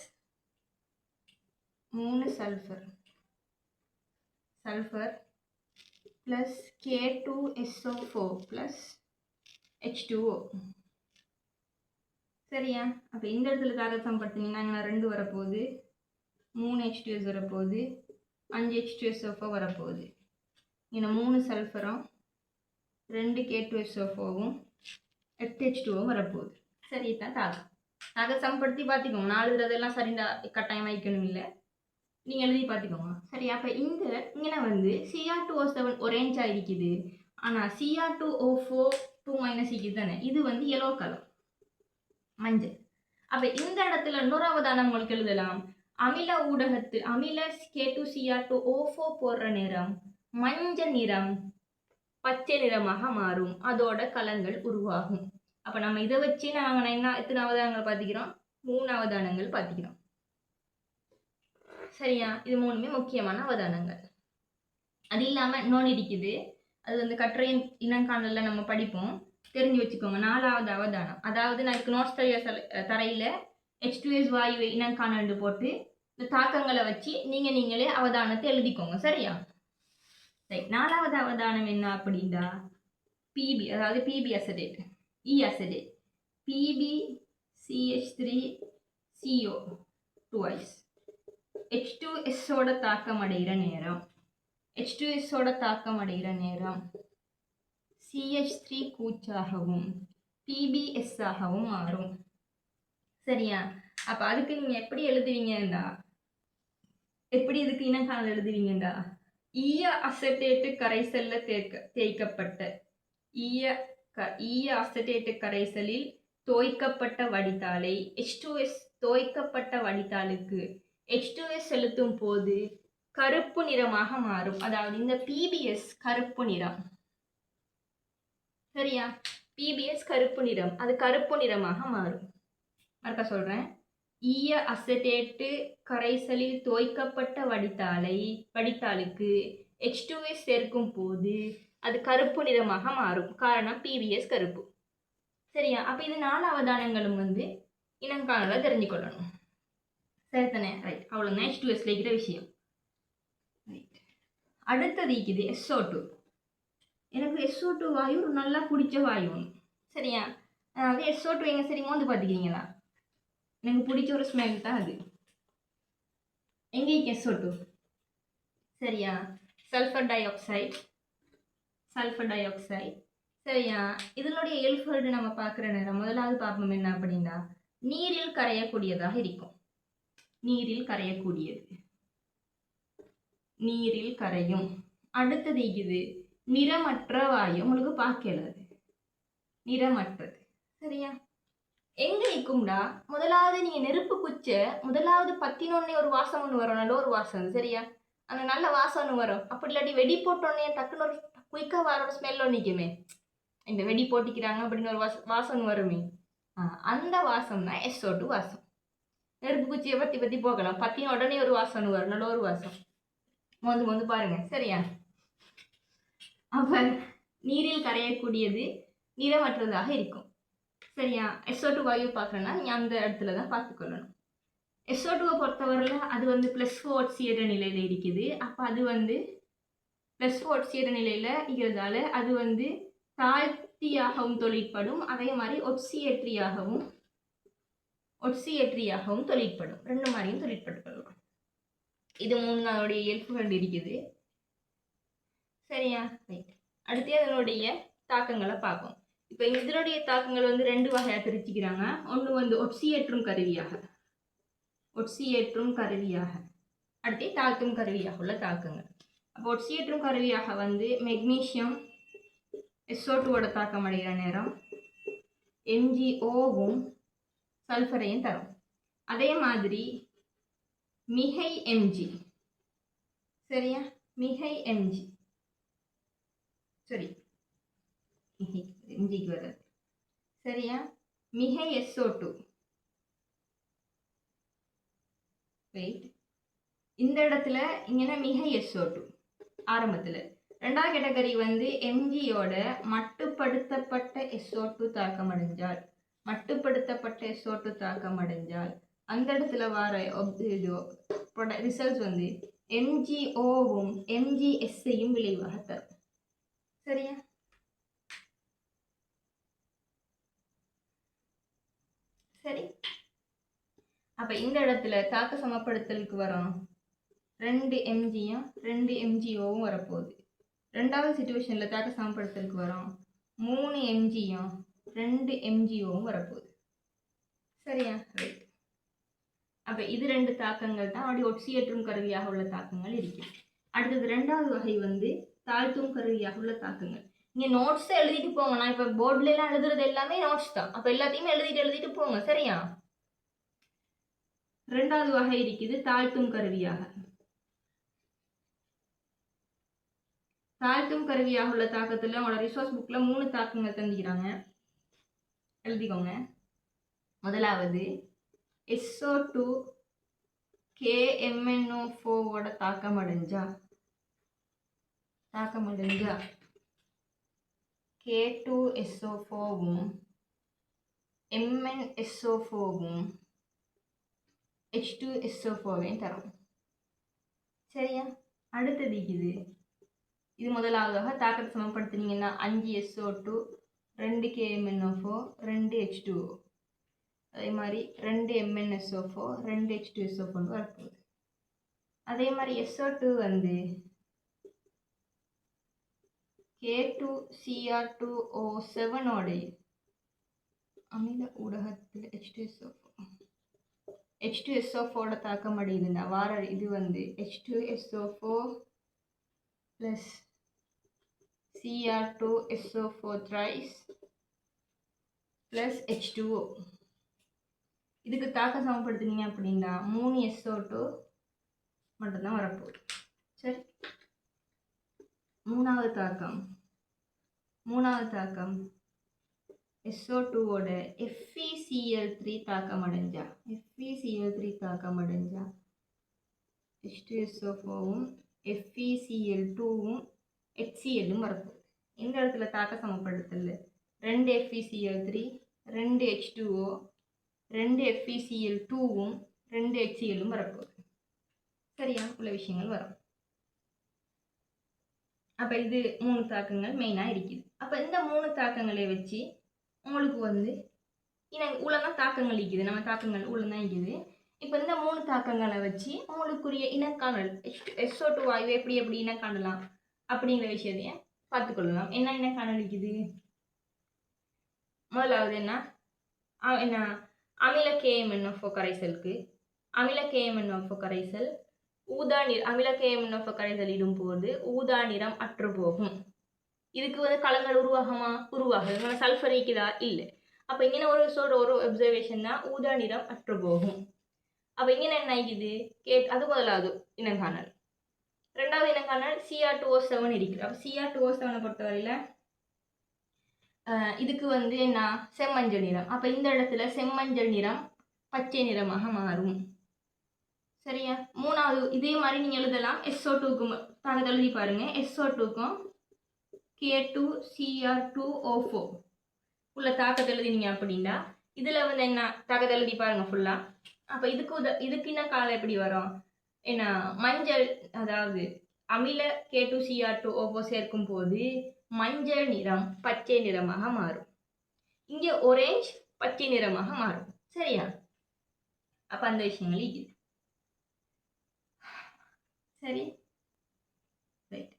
3 sulphur plus K2SO4 plus H2O. சரியா? அப்போ இந்த இடத்துல தாக்கத்தை படுத்தினீங்கன்னா 2 வரப்போகுது, 3 H2S வரப்போகுது, 5 H2SO4 வரப்போகுது. இங்கே 3 சல்ஃபரும் 2 K2SO4வும் 8 H2O வரப்போகுது. சரி, தான் தாக்கம் சம்படுத்தி பார்த்துக்கோங்க. 4 இதெல்லாம் சரிந்தா கட்டாயம் வைக்கணும் இல்லை, நீங்கள் எழுதி பார்த்துக்கோங்க. சரி, அப்போ இங்கே வந்து Cr2O7 ஒரேஞ்சாக இருக்குது, ஆனால் Cr2O4 2- இருக்குது தானே, இது வந்து எல்லோ கலர் மஞ்சள். அப்போ இந்த இடத்துல இன்னொரு அவதானம் உங்களுக்கு எழுதலாம். அமில K2Cr2O4 போடுற நேரம் மஞ்சள் நிறம் பச்சை நிறமாக மாறும், அதோட கலங்கள் உருவாகும். அப்போ நம்ம இதை வச்சு நாங்கள் எத்தனை அவதானங்கள் பார்த்துக்கிறோம்? 3 அவதானங்கள் பார்த்துக்கிறோம். சரியா? இது 3மே முக்கியமான அவதானங்கள். அது இல்லாமல் இன்னொன்று இருக்குது, அது வந்து கட்டுரையின் இனங்காணலில் நம்ம படிப்போம், தெரிஞ்சு வச்சுக்கோங்க. 4வது அவதானம், அதாவது நான் இதுக்கு நோட்ஸ் தரையில் H2S வாயு இனங்காணல் போட்டு இந்த தாக்கங்களை வச்சு நீங்களே அவதானத்தை எழுதிக்கோங்க. சரியா? சரி, 4வது அவதானம் என்ன அப்படின்னா PB, அதாவது PB அசடேட், அசடேட், PbCH3CO twice H2Sஓட தாக்கம் அடைகிற நேரம், CH3 கூச்சாகவும் PbS ஆகவும் மாறும். சரியா? அப்போ அதுக்கு நீங்கள் எப்படி எழுதுவீங்கண்டா, எப்படி இதுக்கு இனங்காணல் எழுதுவீங்கண்டா, அசட்டேட்டு கரைசல்ல தேய்க்கப்பட்ட அசட்டேட்டு கரைசலில் தோய்க்கப்பட்ட வடித்தாளை H2S தோய்க்கப்பட்ட வடித்தாளுக்கு H2S செலுத்தும் போது கருப்பு நிறமாக மாறும். அதாவது இந்த PbS கருப்பு நிறம். சரியா? PbS கருப்பு நிறம், அது கருப்பு நிறமாக மாறும். மறுக்க சொல்றேன். அசட்டேட்டு கரைசலில் தோய்க்கப்பட்ட வடித்தாளுக்கு H2S சேர்க்கும் போது அது கருப்பு நிறமாக மாறும். காரணம் PbS கருப்பு. சரியா? அப்போ இது 4 அவதானங்களும் வந்து இனங்காணல தெரிஞ்சுக்கொள்ளணும். சரிதானே? ரைட், அவ்வளோதான் H2S இருக்கிற விஷயம். ரைட், அடுத்தது இருக்குது SO2. எனக்கு SO2 வாயு ஒரு நல்லா பிடிச்ச வாயு ஒன்று. சரியா? அதாவது SO2 எங்கே சரி மோந்து பார்த்துக்கிறீங்களா? எனக்கு பிடிச்ச ஒரு ஸ்மெல் தான் அது. எங்கே SO2? சரியா? Sulphur di oxide. சரியா? இதனுடைய எல்ஃபர்டு நம்ம பார்க்குற நேரம் முதலாவது பார்ப்போம் என்ன அப்படின்னா, நீரில் கரையக்கூடியதாக இருக்கும். நீரில் கரையும். அடுத்தது இது நிறமற்ற வாயு. உங்களுக்கு பார்க்கலாது, நிறமற்றது. சரியா? எங்க இருக்கும்டா, முதலாவது நீங்க நெருப்பு குச்ச முதலாவது 11 ஒரு வாசம் ஒன்று வரும், நல்ல ஒரு வாசம். சரியா? அந்த நல்ல வாசம் ஒன்று வரும். அப்படி இல்லாட்டி வெடி போட்டோடனே டக்குன்னு ஒரு குயிக்காக வரோட ஸ்மெல் ஒன்று நிற்குமே, இந்த வெடி போட்டிக்கிறாங்க அப்படின்னு ஒரு வாசம் ஒன்று வருமே, அந்த வாசம் தான் SO2 வாசம். நெருப்பு குச்சியை பற்றி போகலாம், பற்றின உடனே ஒரு வாசம் ஒன்று வரும், நல்ல ஒரு வாசம். மோந்து பாருங்க. சரியா? அப்ப நீரில் கரையக்கூடியது நிறமற்றதாக இருக்கும். சரியா? SO2 வாயு பார்க்கணும்னா நீங்கள் அந்த இடத்துல தான் பார்த்துக்கொள்ளணும். SO2 பொறுத்தவரையில் அது வந்து +4 ஒட்சியேற்ற நிலையில் இருக்குது. அப்போ அது வந்து +4 ஒட்சியேற்ற நிலையில் இருக்கிறதால அது வந்து தாழ்த்தியாகவும் தொழிற்படும், அதே மாதிரி ஒட்சியேற்றியாகவும் தொழிற்படும். 2 மாதிரியும் தொழிற்பட்டுக்கொள்ளும். இது 3 அதனுடைய இயல்புகள் இருக்குது. சரியா? ரைட், அடுத்து அதனுடைய தாக்கங்களை பார்ப்போம். இப்போ இதனுடைய தாக்கங்கள் வந்து 2 வகையாக பிரிச்சுக்கிறாங்க. ஒன்று வந்து ஒட்சியேற்றும் கருவியாக, அடுத்து தாழ்த்தும் கருவியாக உள்ள தாக்கங்கள். அப்போ ஒட்சியேற்றும் கருவியாக வந்து மெக்னீசியம் SO2ஓட தாக்கம் அடைகிற நேரம் MgOவும் சல்ஃபரையும் தரும். அதே மாதிரி மிகை Mg, சரியா, மிகை Mg, சரி Mgக்கு வர, சரியா, மிகை SO2, வெயிட், இந்த இடத்துல இங்கே மிகை SO2 ஆரம்பத்தில். ரெண்டாவது கேட்டகரி வந்து Mgயோட மட்டுப்படுத்தப்பட்ட SO2 தாக்கம் அடைஞ்சால், மட்டுப்படுத்தப்பட்ட SO2 தாக்கம் அடைஞ்சால் அந்த இடத்துல வர ரிசல்ட்ஸ் வந்து MgOவும் MgSஐயும் விளைவாக தரும். சரியா, சரி. அப்ப இந்த இடத்துல தாக்க சமப்படுத்தலுக்கு வரும் 2 Mgயும் 2 MgOவும் வரப்போகுது. ரெண்டாவது சிச்சுவேஷன்ல தாக்க சமப்படுத்தலுக்கு வரும் 3 Mgயும் 2 MgOவும் வரப்போகுது. சரியா, ரைட். அப்ப இது ரெண்டு தாக்கங்கள் தான் அப்படி ஒட்சியேற்றும் கருவியாக உள்ள தாக்கங்கள் இருக்கு. அடுத்தது ரெண்டாவது வகை வந்து தாழ்த்தும் கருவியாக உள்ள தாக்கங்கள். நீங்க நோட்ஸ் எழுதிட்டு போங்க. நான் இப்ப போர்ட்ல எல்லாம் எழுதுறது எல்லாமே நோட்ஸ் தான். அப்ப எல்லாத்தையுமே எழுதிட்டு போங்க. சரியா, ரெண்டாவது வகை இருக்குது தாழ்த்தும் கருவியாக. தாழ்த்தும் கருவியாக உள்ள தாக்கத்துல உங்களோட ரிசோர்ஸ் புக்ல 3 தாக்கங்கள் தந்திக்கிறாங்க, எழுதிக்கோங்க. முதலாவது SO2 KMnO4 தாக்கம் அடைஞ்சா K2SO4வும் MnSO4வும் H2SO4வையும் தரும். சரியா, அடுத்தது இது முதலாவதாக தாக்கத்தை சமப்படுத்தினீங்கன்னா 5SO2 2 KMnO4 2 H2O, அதே மாதிரி 2 MnSO4 2 H2SO4 வரப்போகுது. அதே மாதிரி SO2 வந்து K2Cr2O7 ஓடைய அமில ஊடகத்தில் H2SO4 தாக்கம் அடையுதுன்னா வார இது வந்து H2SO4 plus Cr2SO4 thrice plus H2O. இதுக்கு தாக்க சமப்படுத்தினீங்க அப்படின்னா 3 SO2 மட்டும்தான் வரப்போகுது. சரி, மூணாவது தாக்கம் SO2ஓட FeCl3 தாக்கம் அடைஞ்சா H2SO4வும் FeCl2வும் HClயும் வரப்போகுது. இந்த இடத்துல தாக்க சமப்படுத்தல 2 FeCl3 2 H2O 2 FeCl2வும் 2 HClயும் வரப்போகுது. சரியா, உள்ள விஷயங்கள் வரும். அப்ப இது 3 தாக்கங்கள் மெயினா இருக்குது. அப்ப இந்த 3 தாக்கங்களை வச்சு உங்களுக்கு வந்து உள்ளதான் தாக்கங்கள் இருக்குது. நம்ம தாக்கங்கள் உள்ளதான் இருக்குது. இப்ப இந்த 3 தாக்கங்களை வச்சு உங்களுக்குரிய இனக்காணல் SO2 வாயு எப்படி இனக்காணலாம் அப்படிங்கிற விஷயத்தையும் பார்த்துக்கொள்ளலாம். என்ன இனக்காணல் இருக்குது? முதலாவது என்ன அமில KMnO4 கரைசலுக்கு அமில KMnO4 கரைசல் ஊதா நிறம், அமில KMnO4 கரைசல் இடும்போது ஊதா நிறம் அற்று போகும். இதுக்கு வந்து கலங்கள் உருவாகுது. சல்ஃபர் இருக்குதா? இல்லை. அப்ப இங்கே ஒரு அப்சர்வேஷன் தான் ஊதா நிறம் அற்று போகும். அப்ப இங்கே என்ன ஆகிக்குது? அது முதலாவது இனங்காணல். ரெண்டாவது இனங்காணல் Cr2O7 இருக்குது. அப்ப Cr2O7 பொறுத்தவரையில இதுக்கு வந்து என்ன செம்மஞ்சள் நிறம். அப்ப இந்த இடத்துல செம்மஞ்சள் நிறம் பச்சை நிறமாக மாறும். சரியா, மூணாவது இதே மாதிரி நீங்க எழுதலாம். SO2க்கும் தாக்கத்தை எழுதி பாருங்க. SO2க்கும் K2Cr2O4 உள்ள தாக்கத்தை எழுதினீங்க அப்படின்னா இதுல வந்து என்ன தாக்கத்தை எழுதி பாருங்க ஃபுல்லா. அப்ப இதுக்கு என்ன காலம் எப்படி வரும்? என்ன மஞ்சள், அதாவது அமில K2Cr2O4 சேர்க்கும் போது மஞ்சள் நிறம் பச்சை நிறமாக மாறும். இங்க ஒரேஞ்ச் பச்சை நிறமாக மாறும். சரியா, அப்ப அந்த விஷயங்கள் இது. சரி, ரைட்.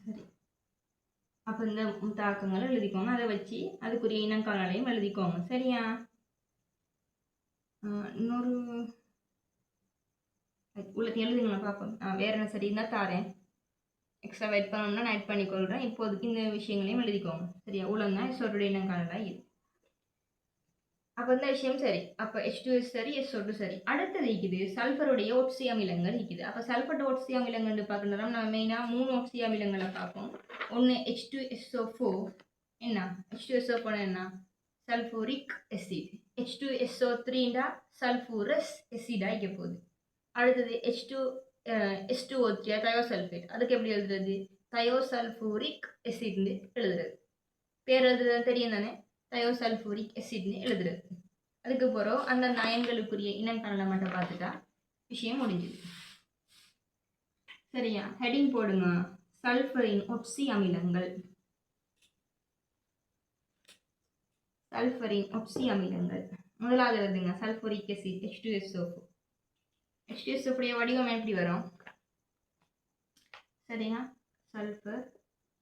சரி, அப்ப இந்த தாக்கங்களை எழுதிக்கோங்க. அதை வச்சு அதுக்குரிய இனக்காணலையும் எழுதிக்கோங்க. சரியா, இன்னொரு எழுதுங்களா பார்ப்போம். வேறு என்ன சரி இருந்தால் தாரேன். எக்ஸ்ட்ரா வெயிட் பண்ணணும்னா நான் ஆட் பண்ணிக்கொள்கிறேன். இப்போதைக்கு இந்த விஷயங்களையும் எழுதிக்கோங்க. சரியா? உலகம் தான் எஸ்ஓடைய இனங்கானலாம் இது. அப்போ இந்த விஷயம் சரி. அப்போ H2S சரி, SO2 சரி. அடுத்தது இருக்குது சல்ஃபருடைய ஒட்சி அமிலங்கள் இருக்குது. அப்போ சல்ஃபர் ஒட்சி அமிலங்கள் பார்க்கணும்னா நம்ம மெயினாக 3 ஒட்சி அமிலங்களை பார்ப்போம். ஒன்று H2SO4 என்ன? H2SO4 என்ன? சல்ஃபூரிக் எசிட். H2SO3 சல்ஃபூரஸ் எசிட் ஆகிக்க போகுது. அடுத்தது H2O3 தயோசல்ஃபேட். அதுக்கு எப்படி எழுதுறது? தயோசல்ஃபூரிக் எசிட்னு எழுதுறது. பேர் எழுதுறது தெரியும் தானே? தயோசல்ஃபூரிக் எசிட்னு எழுதுறது. அதுக்கு பிறகு அந்த அயன்களுக்குரிய இனங்காணலை மட்டும் பார்த்துட்டா விஷயம் முடிஞ்சுது. சரியா? ஹெடிங் போடுங்க. சல்ஃபரின் ஒட்சி அமிலங்கள். சல்ஃபரின் ஒட்சி அமிலங்கள். முதலாவது எழுதுங்க சல்ஃபூரிக் எசிட் H2SO4. H2SO4 வடிவம் எப்படி வரும்? சரியா? Sulphur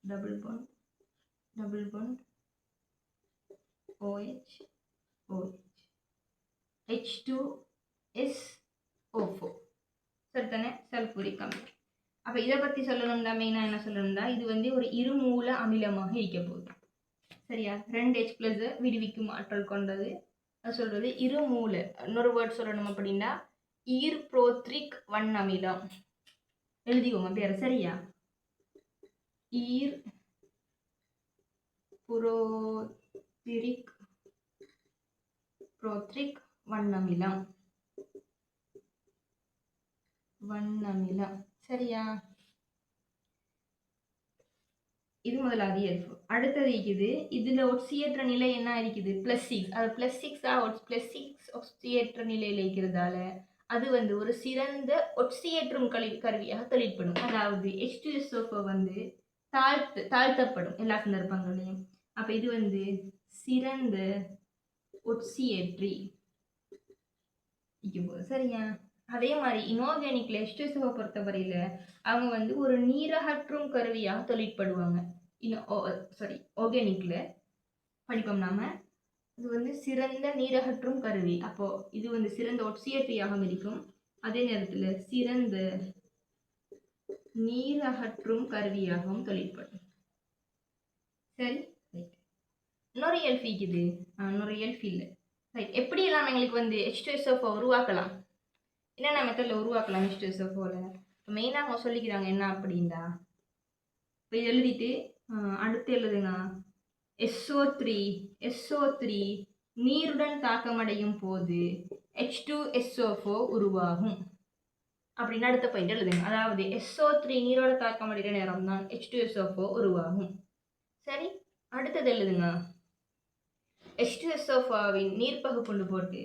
double bond OH H2SO4 சரிதானே? சல்ஃபூரிக் அமிலம். அப்போ இதை பற்றி சொல்லணும்னா மெயினாக என்ன சொல்லணும்னா இது வந்து ஒரு இருமூல அமிலமாக இருக்க போகுது. சரியா? 2H+ விடுவிக்கும் ஆற்றல் கொண்டது. அது சொல்றது இருமூல. இன்னொரு வேர்ட் சொல்லணும் அப்படின்னா ஈர்ப்ரோத்ரிக் வண்ணமிலம். எழுதிக்கோங்க பேர். சரியா? ஈர்ப்ரோத்ரிக் வண்ணமிலம். சரியா? இது முதலாவது இயல்பு. அடுத்தது இருக்குது இதுல ஒட்சியேற்ற நிலை என்ன இருக்குது? +6. அது +6 ஒட்சியேற்ற நிலையில் இருக்கிறதால அது வந்து ஒரு சிறந்த ஒட்சியேற்றும் கருவியாக தொழிற்படும். அதாவது H2SO4 வந்து தாழ்த்தப்படும் எல்லா சந்தர்ப்பங்களையும். அப்ப இது வந்து சிறந்த ஒட்சியேற்றி. சரியா? அதே மாதிரி இனோர்கானிக்ல H2SO4 பொறுத்தவரையில அவங்க வந்து ஒரு நீரகற்றும் கருவியாக தொழிற்படுவாங்க. ஆர்கானிக்ல படிப்போம் நாம. இது வந்து சிறந்த நீரகற்றும் கருவி. அப்போ இது வந்து சிறந்த ஒட்சியேற்றியாகவும் இருக்கும். அதே நேரத்தில் சிறந்த நீரகற்றும் கருவியாகவும் தொழிற்படும். சரி, இன்னொரு இயல்பு இருக்குது. இன்னொரு இயல்பு இல்லை. ரைட். எப்படி எல்லாம் எங்களுக்கு வந்து H2SO4 உருவாக்கலாம்? என்னென்ன மெத்தடில் உருவாக்கலாம் H2SO4? மெயினாக அவங்க சொல்லிக்கிறாங்க என்ன அப்படின்னா, இப்போ இது எழுதிட்டு அடுத்து எழுதுங்க. SO3 நீருடன் தாக்கமடையும் போது H2SO4 உருவாகும் அப்படின்னு அடுத்த பாயிண்ட் எழுதுங்க. அதாவது SO3 நீரோட தாக்கமடைகிற நேரம் தான் H2SO4 உருவாகும். சரி, அடுத்தது எழுதுங்க. H2SO4வின் நீர்ப்பகுப்புண்டு போட்டு.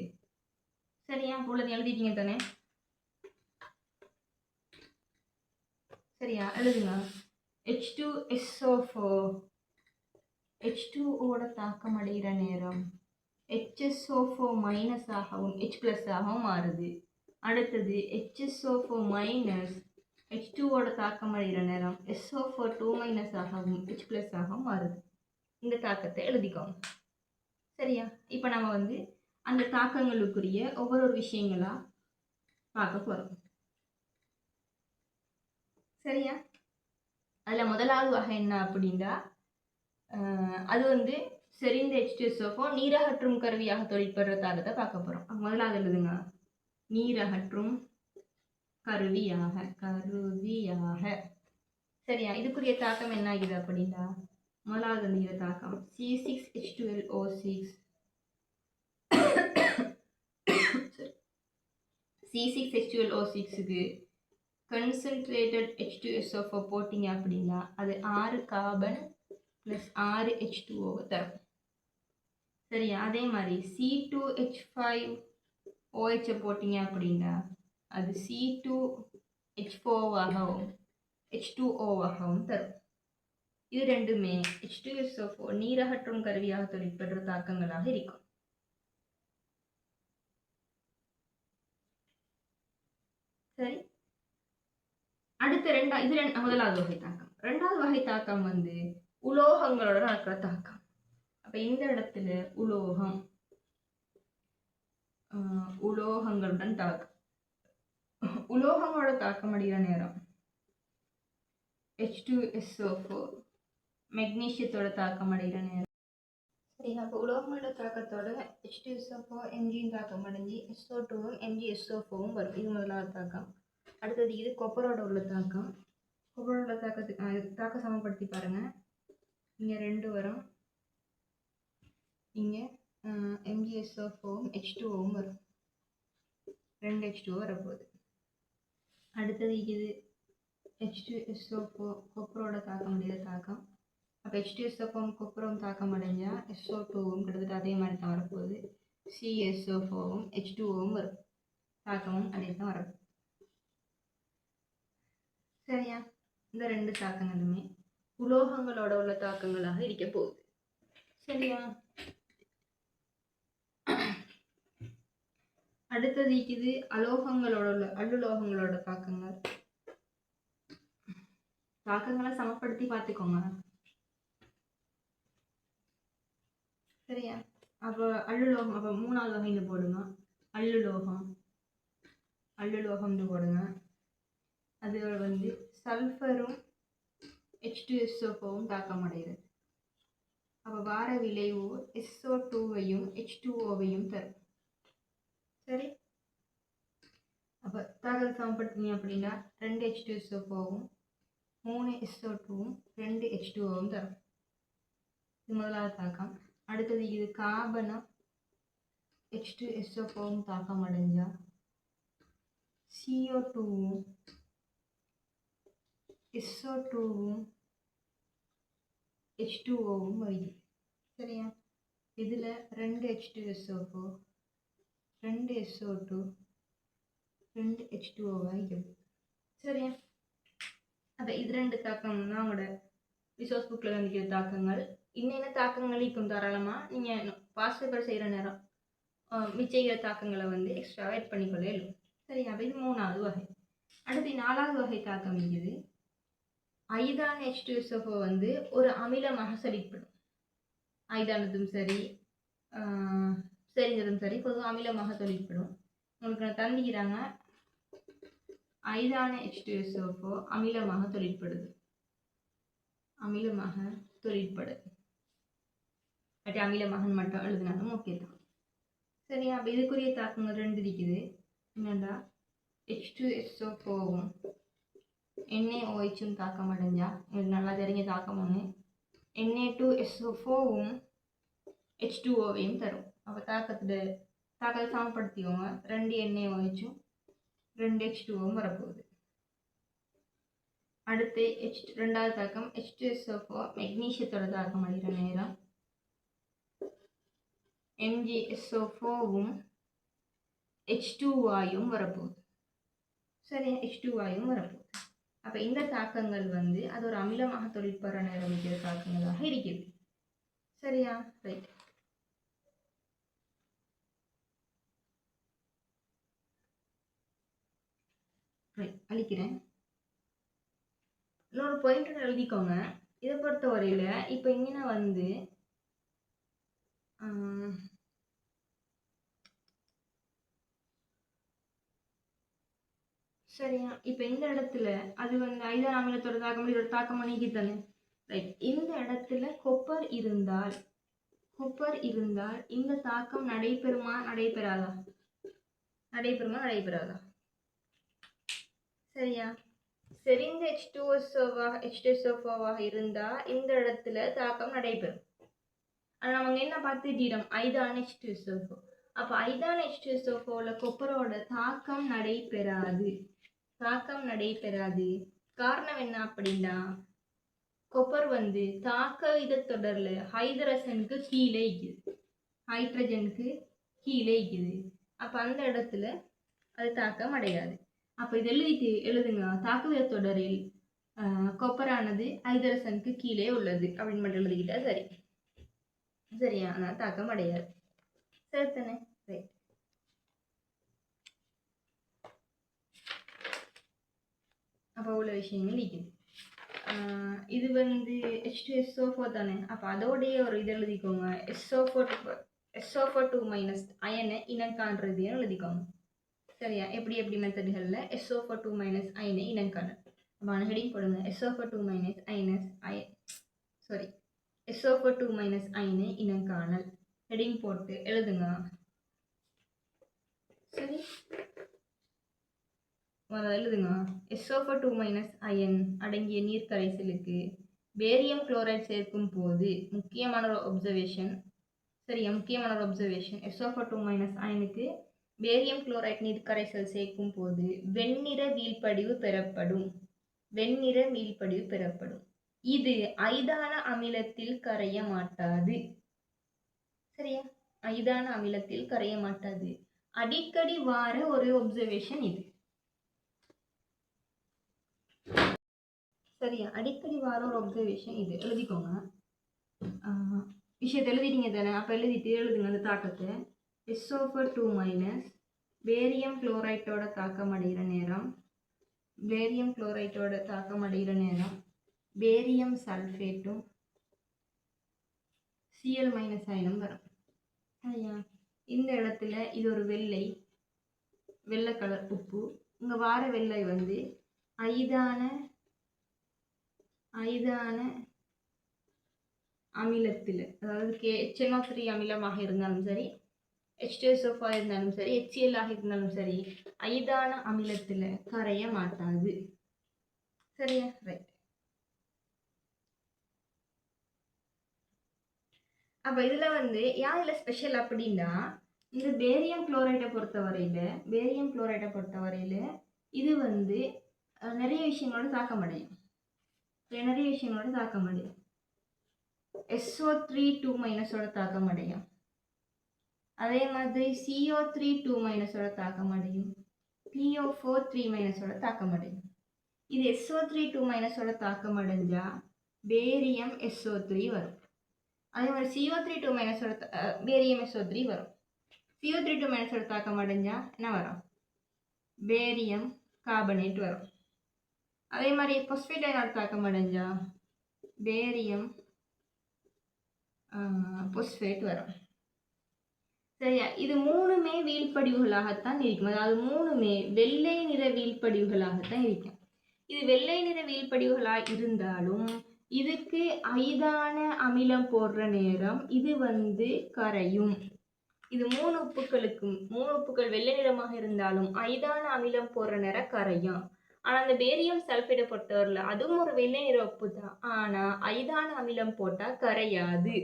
சரியா? உள்ளது எழுதிட்டீங்க தானே? சரியா? எழுதுங்க. H2SO4 H2ஓட தாக்கம் அடைகிற நேரம் HSO4- ஆகவும் H+ ஆகவும் மாறுது. அடுத்தது HSO4- H2ஓட தாக்கம் அடைகிற நேரம் SO4 ஆகவும் H+ ஆகவும் மாறுது. இந்த தாக்கத்தை எழுதிக்கோங்க. சரியா? இப்போ நம்ம வந்து அந்த தாக்கங்களுக்குரிய ஒவ்வொரு விஷயங்களா பார்க்க போறோம். சரியா? அதில் முதலாவது வகை என்ன அப்படின்னா அது வந்து செறிந்த H2SO4 நீரகற்றும் கருவியாக தொழிற்படுற தாக்கத்தை பார்க்க போறோம். முதலாவது எழுதுங்க. நீரகற்றும் கருவியாக. சரியா? இதுக்குரிய தாக்கம் என்ன ஆகுது அப்படின்னா முதலாவது நீர தாக்கம் C6H12O6 C6H12O6க்கு concentrated H2SO4 போட்டிங்க அப்படின்னா அது 6 கார்பன் + 6 H2O தரும். சரியா? அதே மாதிரி C2H5OH போட்டிங்க அப்படின்னா அது C2H4ஆகவும் H2O தரும். இது ரெண்டுமே H2SO4 நீரகற்றும் கருவியாக தொழிற்படுற தாக்கங்களாக இருக்கும். சரி, அடுத்த முதலாவது வகை தாக்கம். ரெண்டாவது வகை தாக்கம் வந்து உலோகங்களோட நடக்கிற தாக்கம். அப்ப இந்த இடத்துல உலோகம் உலோகங்களுடன் தாக்கம், உலோகங்களோட தாக்கம் அடைகிற நேரம் H2SO4 மெக்னீசியத்தோட தாக்கம் அடைகிற நேரம். சரிங்க, அப்போ உலோகங்களோட தாக்கத்தோட H2SO4 எம்ஜியும் தாக்கம் அடைஞ்சி SO2வும் MgSO4வும் வரும். இது முதலாவது தாக்கம். அடுத்தது இது கொப்பரோட உள்ள தாக்கம். கொப்பரோட தாக்கத்துக்கு தாக்க சமப்படுத்தி பாருங்கள். இங்கே 2 வரும், இங்கே MgSO4வும் H2Oவும் வரும். 2 H2O வரப்போகுது. அடுத்தது இது H2SO4 கொப்பரோட தாக்கம் அடைகிற தாக்கம். அப்போ H2SO4 கொப்பரம் தாக்கம் அடைஞ்சால் SO2வும் கிட்டத்தட்ட அதே மாதிரி தான் வரப்போகுது. CSO4வும் H2Oவும் வரும். தாக்கமும் அதே தான் வரப்போகுது. சரியா, இந்த 2 தாக்கங்களுமே உலோகங்களோட உள்ள தாக்கங்களாக இருக்க போகுது. சரியா, அடுத்தது இது அலோகங்களோட உள்ள அல்லுலோகங்களோட தாக்கங்களை சமப்படுத்தி பார்த்துக்கோங்க. சரியா, அப்போ அல்லுலோகம், அப்போ 3வது வகைன்னு போடுங்க. அல்லுலோகம்னு போடுங்க. அது வந்து சல்ஃபரும் H2SO4வும் தாக்கம் அடைகிறது. அப்போ வார விளைவு SO2வையும் H2Oவையும் தரும். சரி, அப்போ தாக்கத்தை சமப்படுத்தினீங்க அப்படின்னா 2 H2SO4வும் 3 SO2வும் 2 H2Oவும் தரும். இது முதலாவது தாக்கம். அடுத்தது இது கார்பனும் H2SO4வும் தாக்கம் அடைஞ்சா CO2வும் SO2வும் H2Oவும் வருது. சரியா, இதில் 2 H2SO4 2 SO2 2 H2O ஆகிடும். சரியா, அப்போ இது 2 தாக்கம்னா உங்களோட ரிசோர்ஸ் புக்கில் வந்துக்கிற தாக்கங்கள். இன்னென்ன தாக்கங்களுக்கும் தாராளமாக நீங்கள் பாஸ்பேப்பர் செய்கிற நேரம் மிச்சைகிற தாக்கங்களை வந்து எக்ஸ்ட்ரா ஆட் பண்ணிக்கொள்ள இல்லை. சரியா, அப்போ இது 3வது வகை. அடுத்து 4வது வகை தாக்கம் இருக்குது. ஐதான H2SO4 வந்து ஒரு அமிலமாக செழிப்படும். ஐதானதும் சரி சரிஞ்சதும் சரி பொதுவாக அமிலமாக தொழிற்படும். உங்களுக்கு நான் தந்திக்கிறாங்க, ஐதான H2SO4 அமிலமாக தொழிற்படுது. பட் அமிலமாக மட்டும் எழுதினாலும் ஓகே தான். சரியா, அப்போ இதுக்குரிய தாக்கங்கள் 2 இருக்குது. என்னென்னா H2SO4வும் NaOHும் தாக்கம் அடைஞ்சா இது நல்லா தெரிஞ்ச தாக்கம் ஒன்று. Na2SO4வும் H2Oவையும் தரும். அப்போ தாக்கத்தை சமப்படுத்திக்கோங்க. 2 NaOHும் 2 H2Oவும் வரப்போகுது. அடுத்து 2வது தாக்கம் H2SO4 மெக்னீசியத்தோட தாக்கம் அடைகிற நேரம் MgSO4வும் H2Oயும் வரப்போகுது. சரி, H2Oயும் வரப்போகுது. அப்போ இந்த தாக்கங்கள் வந்து அது ஒரு அமிலமாக தொழிற்படுற நேரம் இருக்கிற தாக்கங்களாக இருக்குது. சரியா, ரைட். அழிக்கிறேன். இன்னொரு பாயிண்ட் எழுதிக்கோங்க. இதை பொறுத்த வரையில் இப்போ இங்கே வந்து சரியா, இப்போ இந்த இடத்துல அது வந்து ஐதான அமிலத்தோட தாக்கம் இதோட தாக்கம் நீக்கி தானே. ரைட், இந்த இடத்துல கொப்பர் இருந்தால் இந்த தாக்கம் நடைபெறுமா நடைபெறாதா? சரியா, செறிந்த H2SO4 இருந்தால் இந்த இடத்துல தாக்கம் நடைபெறும். ஆனால் நம்ம என்ன பார்த்துட்டோம், ஐதான H2SO4. அப்போ ஐதான H2SO4ல கொப்பரோட தாக்கம் நடைபெறாது. காரணம் என்ன அப்படின்னா, கொப்பர் வந்து தாக்க வித தொடர்ல ஹைட்ரஜனுக்கு கீழே இருக்குது. அப்போ அந்த இடத்துல அது தாக்கம் அடையாது. அப்போ இது எழுதுங்க, தாக்க வித தொடரில் கொப்பரானது ஹைட்ரஜனுக்கு கீழே உள்ளது அப்படின்னு மட்டும் எழுதிக்கிட்டா சரி. சரியா, ஆனால் தாக்கம் அடையாது. சரித்தானே, ரைட். அப்போ உள்ள விஷயங்கள் இருக்குது. இது வந்து H2SO4 தானே. அப்போ அதோடைய ஒரு இது எழுதிக்கோங்க. SO4 SO4 2- அயனை இனம் காண்றது எழுதிக்கோங்க. சரியா? எப்படி மெத்தடுகளில் SO4 2- அயனை இனம் காணல். அப்போ ஹெடிங் போடுங்க. SO4 2- SO4 2- அயனை இனம் காணல். ஹெடிங் போட்டு எழுதுங்க. சரி, எழுதுங்க. SO4 2- அயன் அடங்கிய நீர் கரைசலுக்கு பேரியம் குளோரைட் சேர்க்கும் போது முக்கியமான ஒரு ஒப்சர்வேஷன். சரியா? முக்கியமான ஒரு ஒப்சர்வேஷன். SO4 2- அயனுக்கு பேரியம் குளோரைட் நீர் கரைசல் சேர்க்கும் போது வெண்ணிற வீழ்படிவு பெறப்படும். வெண்ணிற வீழ்படிவு பெறப்படும். இது ஐதான அமிலத்தில் கரைய மாட்டாது. சரியா? ஐதான அமிலத்தில் கரைய மாட்டாது. அடிக்கடி வார ஒரு ஒப்சர்வேஷன் இது. சரியா? அடிக்கடி வார ஒரு ஒப்சர்வேஷன் இது. எழுதிக்கோங்க. விஷயத்தை எழுதிட்டீங்க தானே? அப்போ எழுதிட்டு எழுதுங்க அந்த தாக்கத்தை. SO4 2- பேரியம் குளோரைட்டோட தாக்கம் அடைகிற நேரம், பேரியம் குளோரைட்டோட தாக்கம் அடைகிற நேரம் பேரியம் சல்ஃபேட்டும் Cl- அயனும் வரும். சரியா? இந்த இடத்துல இது ஒரு வெள்ளை கலர் உப்பு. இங்கே வார வெள்ளை வந்து ஐதான அமிலத்தில், அதாவது HNO3 அமிலமாக இருந்தாலும் சரி, H2SO4 இருந்தாலும் சரி, HCl ஆக இருந்தாலும் சரி, ஐதான அமிலத்தில் கரைய மாட்டாது. சரியா? ரைட். அப்போ இதில் வந்து யாரில் ஸ்பெஷல் அப்படின்னா, இந்த பேரியம் குளோரைட்டை பொறுத்தவரையில் இது வந்து நிறைய விஷயங்களோட தாக்கமடையும். SO3 2- தாக்கம் அடையும். அதே மாதிரி CO3 2- தாக்கம் அடையும். PO4 3- தாக்கம் அடையும். இது SO3 2- தாக்கம் அடைஞ்சா பேரியம் SO3 வரும். அதே மாதிரி CO3 2- பேரியம் SO3 வரும். CO3 2- தாக்கம் அடைஞ்சா என்ன வரும்? பேரியம் கார்பனேட் வரும். அதே மாதிரி பாஸ்பேட் அயனோட தாக்கம் அடைஞ்சா பேரியம் பாஸ்பேட் வரும். சரியா? இது மூணுமே வீழ்படிவுகளாகத்தான் இருக்கும். அதாவது மூணுமே வெள்ளை நிற வீழ்படிவுகளாகத்தான் இருக்கும். இது வெள்ளை நிற வீழ்படிவுகளாக இருந்தாலும் இதுக்கு ஐதான அமிலம் போடுற நேரம் இது வந்து கரையும். இது மூணு உப்புக்கள் வெள்ளை நிறமாக இருந்தாலும் ஐதான அமிலம் போடுற நேரம் கரையும். ஆனால் அந்த பேரியம் சல்ஃபேட்டை பொறுத்தவரையில் அதுவும் ஒரு வெள்ளை நிற உப்பு தான், ஆனால் ஐதான அமிலம் போட்டால் கரையாது.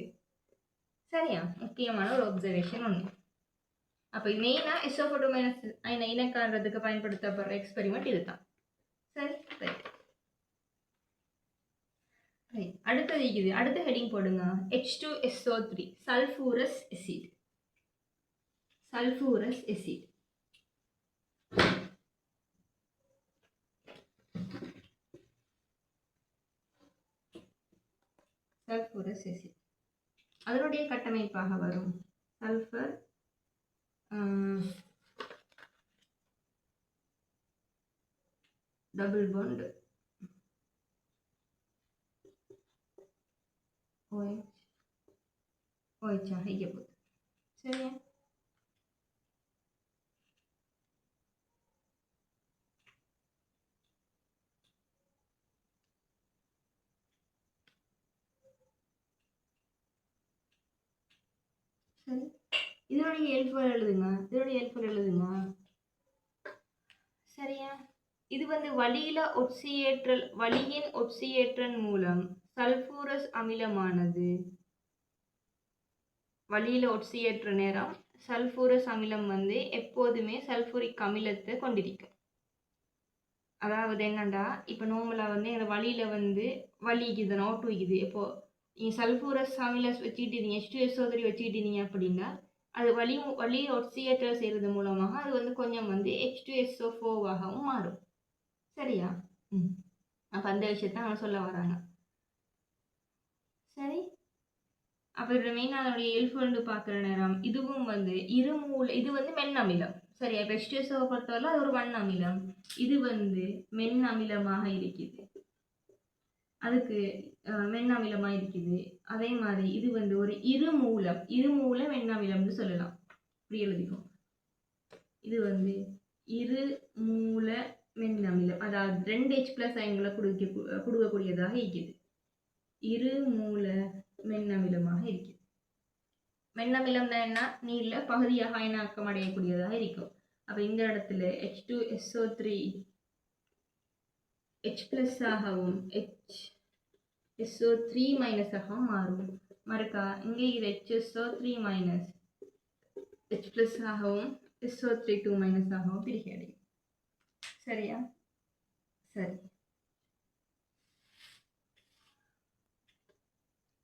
சரியா? முக்கியமான ஒரு ஒப்சர்வேஷன் ஒன்று. அப்போ மெயினாக SO4 2- அயனை இனம் காண்றதுக்கு பயன்படுத்தப்படுற எக்ஸ்பெரிமெண்ட் இதுதான். சரி, ரைட். அடுத்தது இது. அடுத்த ஹெடிங் போடுங்க. H2SO3 சல்ஃபூரஸ் எசிட். சல்ஃபூரஸ் எசிட். அதனுடைய கட்டமைப்பாக வரும் சல்ஃபர் டபுள் பாண்ட் OH ஆக இயப்பது. சரியா? சரி, இதனுடைய எல்ஃபர் எழுதுங்க. சரியா? இது வந்து வளியின் ஒட்சியேற்றல் மூலம் சல்ஃபூரஸ் அமிலமானது வளியில் ஒட்சியேற்ற நேரம் சல்ஃபூரஸ் அமிலம் வந்து எப்போதுமே சல்ஃபூரிக் அமிலத்தை கொண்டிருக்கும். அதாவது என்னண்டா, இப்போ நார்மலாக வந்து எங்கள் வளியில் வந்து வலிக்குது, நோட்டு வைக்குது. இப்போது நீங்கள் சல்ஃபூரஸ் அமிலம் வச்சுக்கிட்டீங்க, H2SO3 வச்சுக்கிட்டீங்க அப்படின்னா அது வலி ஒட்சியேற்றல் செய்கிறது மூலமாக அது வந்து கொஞ்சம் வந்து H2SO4ஆகவும் மாறும். சரியா? அப்போ அந்த விஷயத்தான் அவங்க சொல்ல வராங்க. சரி, அப்போ இதோட மெயினாக அதனுடைய எல்ஃபுன்னு பார்க்குற நேரம் இதுவும் வந்து இது வந்து மென் அமிலம். சரியா? இப்போ H2SO பொறுத்தவரை அது ஒரு வன் அமிலம். இது வந்து மென் அமிலமாக இருக்குது. அதுக்கு மென்னமிலமாக இருக்குது. அதே மாதிரி இது வந்து ஒரு இருமூல மென்னமிலம்னு சொல்லலாம். இப்படி எழுதிக்கும். இது வந்து இருமூல மென்னமிலம், அதாவது 2H+ அயன்களை கொடுக்கக்கூடியதாக இருக்குது. இருமூல மென்னமிலமாக இருக்குது. மென்னமிலம் என்ன? நீர்ல பகுதியாக அயனாக்கம் அடையக்கூடியதாக இருக்கும். அப்ப இந்த இடத்துல H2SO3 H+ ஆகவும் HSO3- ஆகவும் மாறும். மறுக்கா இங்கே இது HSO3- H+ ஆகவும் SO3 ஆகவும் பிரிக்கடையும். சரியா? சரி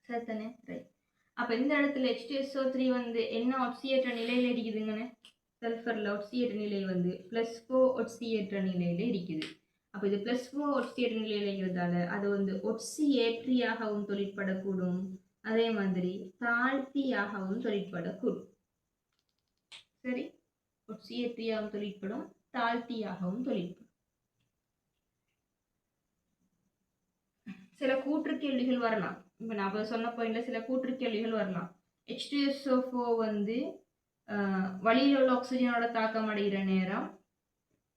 சரிதானே? ரைட். அப்ப இந்த இடத்துல H2SO3 வந்து என்ன ஒட்சியேற்ற நிலையில இருக்குதுங்கன்னு, சல்ஃபர்ல ஒட்சியேற்ற நிலை வந்து +4 ஒட்சியேற்ற நிலையில இருக்குது. அப்ப இது +4 ஒட்சியேற்ற நிலையில இருக்கிறதால அது வந்து ஒட்சியேற்றியாகவும் தொழிற்படக்கூடும், அதே மாதிரி தாழ்த்தியாகவும் தொழிற்படக்கூடும். சரி, ஒட்சியேற்றியாகவும் தொழிற்படும், தாழ்த்தியாகவும் தொழிற்படும். சில கூற்று கேள்விகள் வரலாம். இப்போ நான் சொன்ன பாயிண்ட்ல சில கூற்று கேள்விகள் வரலாம். H2SO4 வந்து வளியில் உள்ள ஆக்சிஜனோட தாக்கம் அடைகிற நேரம்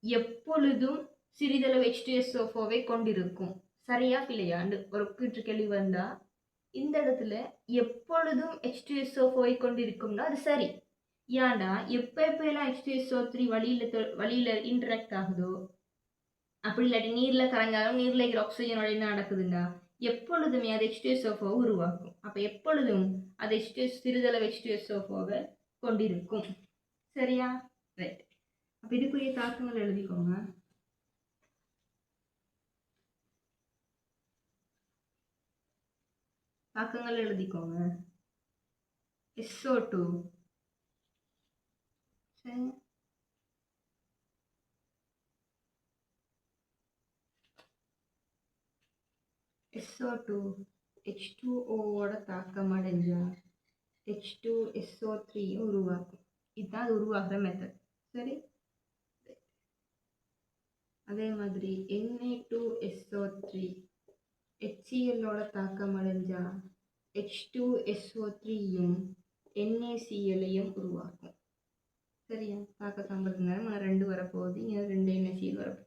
எப்பொழுதும் சிறிதளவு H2SO4 கொண்டிருக்கும். சரியா பிள்ளையாண்டு ஒரு கூற்று கேள்வி வந்தா இந்த இடத்துல எப்பொழுதும் H2SO4 கொண்டிருக்கும்னா அது சரி. ஏன்டா எப்பெல்லாம் H2SO3 வளியில இன்டராக்ட் ஆகுதோ, அப்படி இல்லாட்டி நீர்ல கரைஞ்சாலும் நீர்ல இருக்கிற ஆக்சிஜனோட என்ன நடக்குதுன்னா எப்பொழுதுமே அது H2SO4 உருவாக்கும். அப்ப எப்பொழுதும் அது சிறிதளவு H2SO4 கொண்டிருக்கும். சரியா? ரைட். அப்ப இதுக்குரிய தாக்கங்கள் எழுதிக்கோங்க. தாக்கங்கள் எழுதிக்கோங்க. SO2 சரி, SO2 H2O தாக்கம் அடைஞ்சா H2SO3 உருவாக்கும். இதுதான் அது உருவாகிற மெத்தட். சரி, அதே மாதிரி Na2SO3 HCl தாக்கம் அடைஞ்சா H2SO3யும் NaClயும் உருவாக்கும். சரியா? தாக்க சம்பந்தம் 2 வரப்போகுது, இங்கே 2 NaCl வரப்போகுது.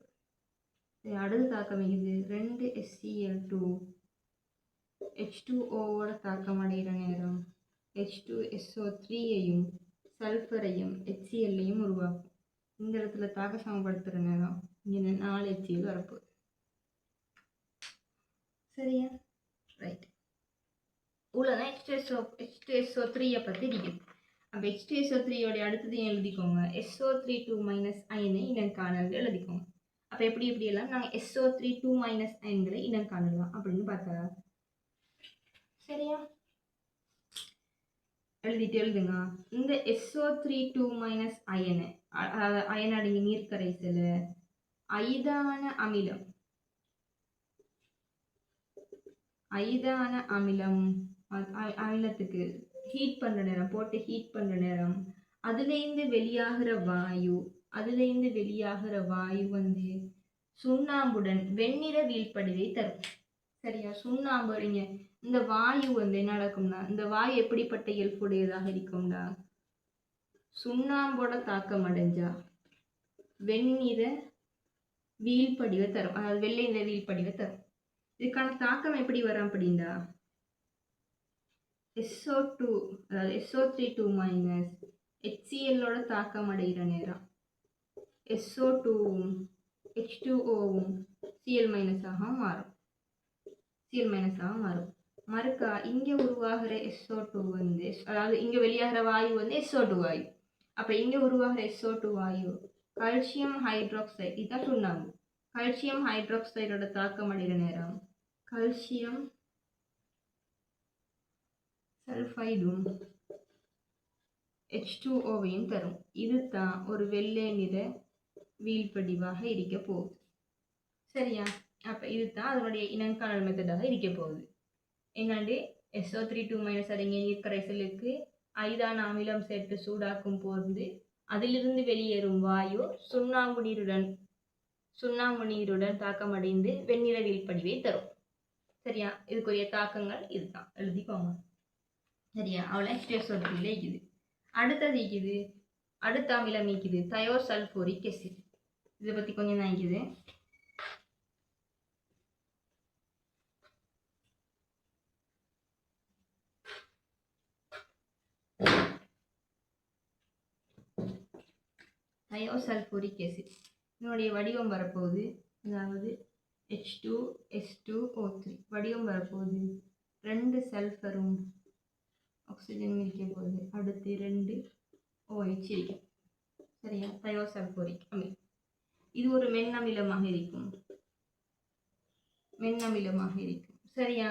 அடுத்த தாக்கம் இது 2HCl2 H2O தாக்கம் அடைகிற நேரம் H2SO3யையும் சல்ஃபரையும் HClயையும் உருவாக்கும். இந்த இடத்துல தாக்க சமப்படுத்துகிற நேரம் இங்கே 4 HCl வரப்போகுது. சரியா? ரைட். இவ்வளோதான் H2SO3 பற்றி இருக்குது. அப்போ H2SO3 அடுத்தது எழுதிக்கோங்க. SO3 2- அயனை இனம் காணல் எழுதிக்கோங்க. அப்போ எப்படியெல்லாம் நாங்கள் SO3 2- அயன்களை இனம் காணலாம் அப்படின்னு பார்த்தா, சரியா? எழுதுங்க. இந்த SO3 2- அயனை அயனடங்கிய நீர்க்கரைசல ஐதான அமிலத்துக்கு ஹீட் பண்ற நேரம் போட்டு ஹீட் பண்ற நேரம் அதுலேருந்து வெளியாகிற வாயு வந்து சுண்ணாம்புடன் வெண்ணிற வீழ்படிவை தரும். சரியா? சுண்ணாம்பு இந்த வாயு வந்து என்ன நடக்கும்னா, இந்த வாயு எப்படிப்பட்ட இயல்புடையதாக இருக்கும்னா சுண்ணாம்போட தாக்கம் அடைஞ்சா வெண்ணிற வீழ்படிவை தரும், அதாவது வெள்ளை நிற வீழ்படிவை தரும். இதுக்கான தாக்கம் எப்படி வரும் அப்படின்னா SO2 அதாவது SO3 HCl தாக்கம் அடைகிற நேரம் SO2வும் H2Oவும் Cl- ஆக மாறும். மறுக்கா இங்க உருவாகிற SO2 வந்து, அதாவது இங்க வெளியாகிற வாயு வந்து SO2 வாயு. அப்ப இங்க உருவாகிற SO2 வாயு கால்சியம் ஹைட்ராக்சைடு, இதுதான் சுண்ணாம்பு. கால்சியம் ஹைட்ராக்சைடோட தாக்கம் அடைகிற நேரம் கால்சியம் சல்ஃபைடும் H2Oவையும் தரும். இதுதான் ஒரு வெள்ளை நிற வீழ்படிவாக இருக்க போகுது. சரியா? அப்ப இதுதான் அதனுடைய இனங்காணல் மெத்தடாக இருக்க போகுது. என்னண்டு SO3 2- அடங்கிய நீர்க்கரைசலுக்கு ஐதான அமிலம் சேர்த்து சூடாக்கும் போது அதிலிருந்து வெளியேறும் வாயு சுண்ணாம்பு நீருடன் தாக்கமடைந்து வெண்ணிற வீழ்படிவை தரும். சரியா? இதுக்குரிய தாக்கங்கள் இதுதான், எழுதிக்கோங்க. சரியா? அவ்வளோ H2SO3 இருக்குது. அடுத்தது இருக்குது, அடுத்த அமிலம் இருக்குது தயோசல்ஃபூரிக் ஆசிட். இதை பற்றி கொஞ்சம் தான் இருக்குது. தயோசல்ஃபூரிக் ஆசிட் இதனுடைய வடிவம் வரப்போகுது, அதாவது H2S2O3 வடிவம் வரப்போகுது. 2 சல்ஃபரும் ஆக்சிஜன் இருக்க போகுது, அடுத்து 2 OH இருக்கும். சரியா? தயோசல்ஃபூரிக் அமிலம் இது ஒரு மென்னமிலமாக இருக்கும். சரியா?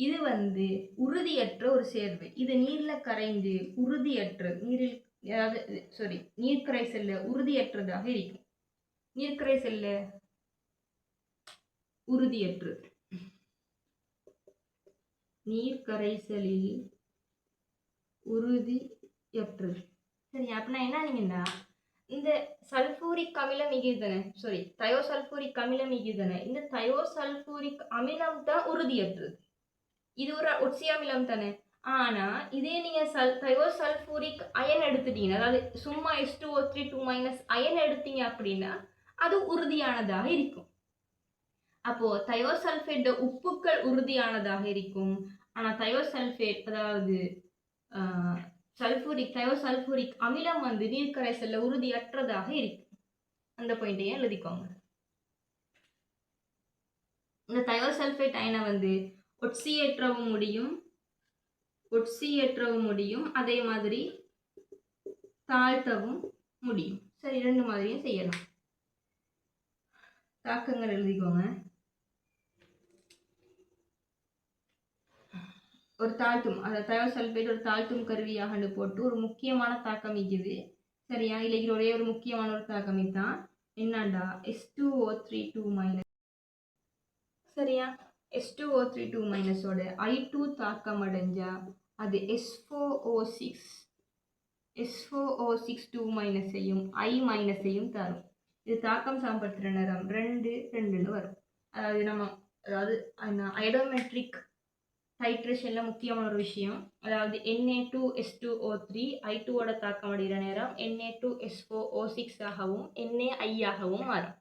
இது வந்து உறுதியற்ற ஒரு சேர்வை. இது நீர்ல கரைந்து உறுதியற்ற நீரில், அதாவது நீர்க்கரைசல்ல உறுதியற்றதாக இருக்கும். நீர்க்கரைசல்ல உறுதியற்றது, நீர்க்கரைசலில் உறுதியற்றது. சரி, அப்படின்னா என்ன நீங்கன்னா, இந்த சல்பூரிக் அமிலம் மிகுதன, தயோசல்பூரிக் அமிலம் மிகுதன, இந்த தயோசல்பூரிக் அமிலம் தான் உறுதியற்றது. இது ஒரு ஒட்சி அமிலம் தானே. ஆனா இதே நீங்க தயோசல்பூரிக் அயன் எடுத்துட்டீங்க, அதாவது சும்மா H2O3 அயன் எடுத்தீங்க அப்படின்னா அது உறுதியானதாக இருக்கும். அப்போ தயோசல்ஃபேட் உப்புக்கள் உறுதியானதாக இருக்கும். ஆனா தயோசல்ஃபேட், அதாவது தயோசல்பூரிக் அமிலம் வந்து நீர்க்கரைசல்ல உறுதியற்றதாக இருக்கு. அந்த பாயிண்டையும் எழுதிக்கோங்க. இந்த தயோசல்ஃபேட் அயனை வந்து ஒட்சியேற்றவும் முடியும், அதே மாதிரி தாழ்த்தவும் முடியும். சரி, 2 மாதிரியும் செய்யலாம். தாக்கங்கள் எழுதிக்கோங்க. ஒரு தாழ்த்தும், அதாவது தயோசல்ஃபேட் ஒரு தாழ்த்தும் கருவியாக போட்டு ஒரு முக்கியமான தாக்கம் இருக்குது. சரியா? இல்லைக்கு ஒரே ஒரு முக்கியமான ஒரு தாக்கம் இதுதான். என்னண்டா H2O3 சரியா? H2O3 ஓட I2 தாக்கம் அடைஞ்சா அது SO6 I- தரும். இது தாக்கம் சமப்படுத்துற நேரம் 2 வரும். அதாவது ஐடோமெட்ரிக் ஹைட்ரேஷன்ல முக்கியமான ஒரு விஷயம், அதாவது Na2S2O3 I2ஓட தாக்கம் அடைகிற நேரம் Na2SO6 ஆகவும் Na I ஆகவும் மாறும்.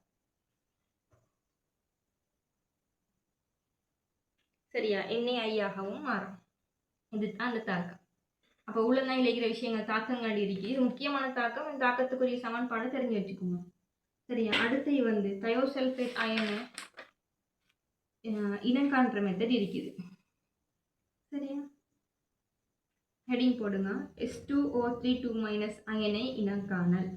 சரியா? Na I ஆகவும் மாறும். இதுதான் அந்த தாக்கம். அப்போ உள்ளதான் இழைக்கிற விஷயங்கள் தாக்கங்கள் இருக்கு. இது முக்கியமான தாக்கம். இந்த தாக்கத்துக்குரிய சமன்பாடு தெரிஞ்சு வச்சுக்கோங்க. சரியா? அடுத்து வந்து தயோசல்ஃபேட் அயனை இனங்காண்ற மெத்தட் இருக்குது. சரியா? ஹெடிங் போடுங்க, H2O3 அயனை இனங்காணல்.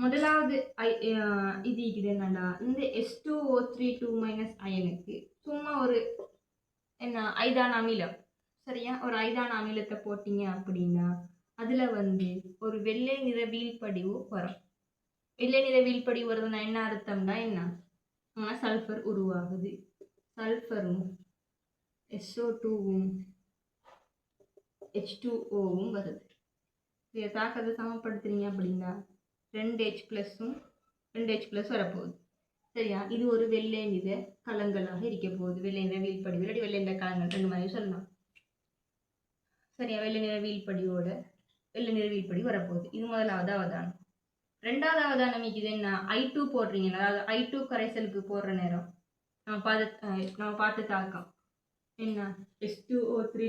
முதலாவது இது இருக்குது என்னடா, இந்த H2O3 அயனுக்கு சும்மா ஒரு ஐதான அமிலம், சரியா? ஒரு ஐதான அமிலத்தை போட்டீங்க அப்படின்னா அதுல வந்து ஒரு வெள்ளை நிற வீழ்படிவு வரும். வெள்ளை நிற வீழ்படிவு வருதுன்னா என்ன அர்த்தம்னா, சல்ஃபர் உருவாகுது. சல்ஃபரும் SO2வும் H2Oவும் வருது. இதை தாக்கத்தை சமப்படுத்துறீங்க அப்படின்னா 2H+ வரப்போகுது. சரியா? இது ஒரு வெள்ளை நிற கலங்களாக இருக்க போகுது. வெள்ளை நிற வீழ்படிவு இல்லாட்டி வெள்ளை நிற கலங்கள் 2 மாதிரி சொல்லலாம். சரியா? வெள்ளை நிற வீழ்படிவு வரப்போகுது. இது முதலாவது அவதானம். 2வது அவதானம் இது என்ன, I2 போடுறீங்க, அதாவது I2 கரைசலுக்கு போடுற நேரம் நம்ம பார்த்து தாக்கம் என்ன, H2O3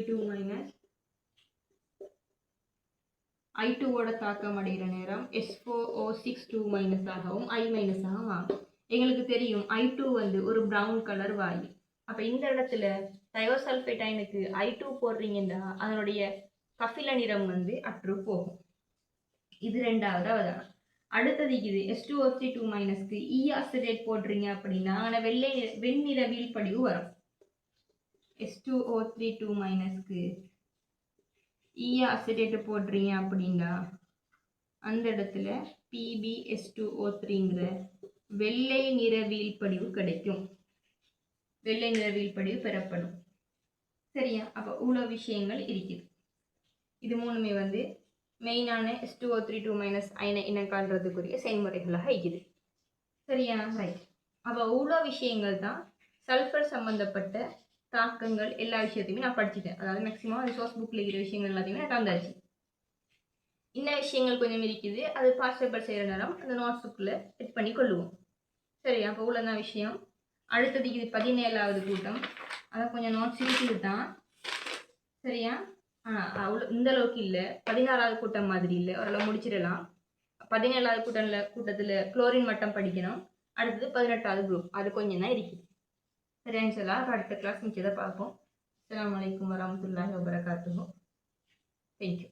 I2ஓட தாக்கம் அடைகிற நேரம் SO6 ஆகவும் I- ஆகவும் ஆகும். எங்களுக்கு தெரியும் I2 வந்து ஒரு ப்ரௌன் கலர் வாயு. அப்ப இந்த இடத்துல தயோசல்ஃபேட் அயனுக்கு I2 போடுறீங்கன்னா அதனுடைய கபில நிறம் வந்து அற்று போகும். இது 2வது அவதானம். அடுத்தது இது H2O3 E அசிடேட் போடுறீங்க அப்படின்னா வெண்ணிற வீழ்படிவு வரும். H2O3 E அசிடேட் போடுறீங்க அப்படின்னா அந்த இடத்துல PbS2O3 வெள்ளை நிற வீழ்படிவு கிடைக்கும். வெள்ளை நிற வீழ்படிவு பெறப்படும். சரியா? அப்ப இவ்வளவு விஷயங்கள் இருக்குது. இது 3மே வந்து மெயினான H2O3 அயனை இனங்காண்றதுக்குரிய செயல்முறைகளாக இருக்குது. சரியா? ரைட். அப்போ அவ்வளோ விஷயங்கள் தான் சல்ஃபர் சம்மந்தப்பட்ட தாக்கங்கள் எல்லா விஷயத்தையுமே நான் படிச்சுட்டேன். அதாவது மேக்ஸிமம் ரிசோர்ஸ் புக்கில் இருக்கிற விஷயங்கள் எல்லாத்தையுமே நான் தந்தாச்சு. இன்னும் விஷயங்கள் கொஞ்சம் இருக்குது. அது பாஸ்ட் பேப்பர் செய்கிற நேரம் அந்த நோட்ஸ் புக்கில் செட் பண்ணி கொள்ளுவோம். சரியா? அப்போ இவ்வளோ தான் விஷயம். அடுத்தது இது 17வது கூட்டம். அதை கொஞ்சம் நோட்ஸ் இருக்குது தான். சரியா? அவ்வளோ இந்த அளவுக்கு இல்லை. 16வது கூட்டம் மாதிரி இல்லை. ஓரளவு முடிச்சிடலாம். 17வது கூட்டத்தில் குளோரின் மட்டம் படிக்கணும். அடுத்தது 18வது குரூப். அது கொஞ்சம் தான் இருக்குது. சரியான்னு சொல்லலாம். அடுத்த கிளாஸ் மிச்சத்தை பார்ப்போம். அஸ்ஸலாமு அலைக்கும் வரஹ்மத்துல்லாஹி வபரகாத்துஹு. தேங்க்யூ.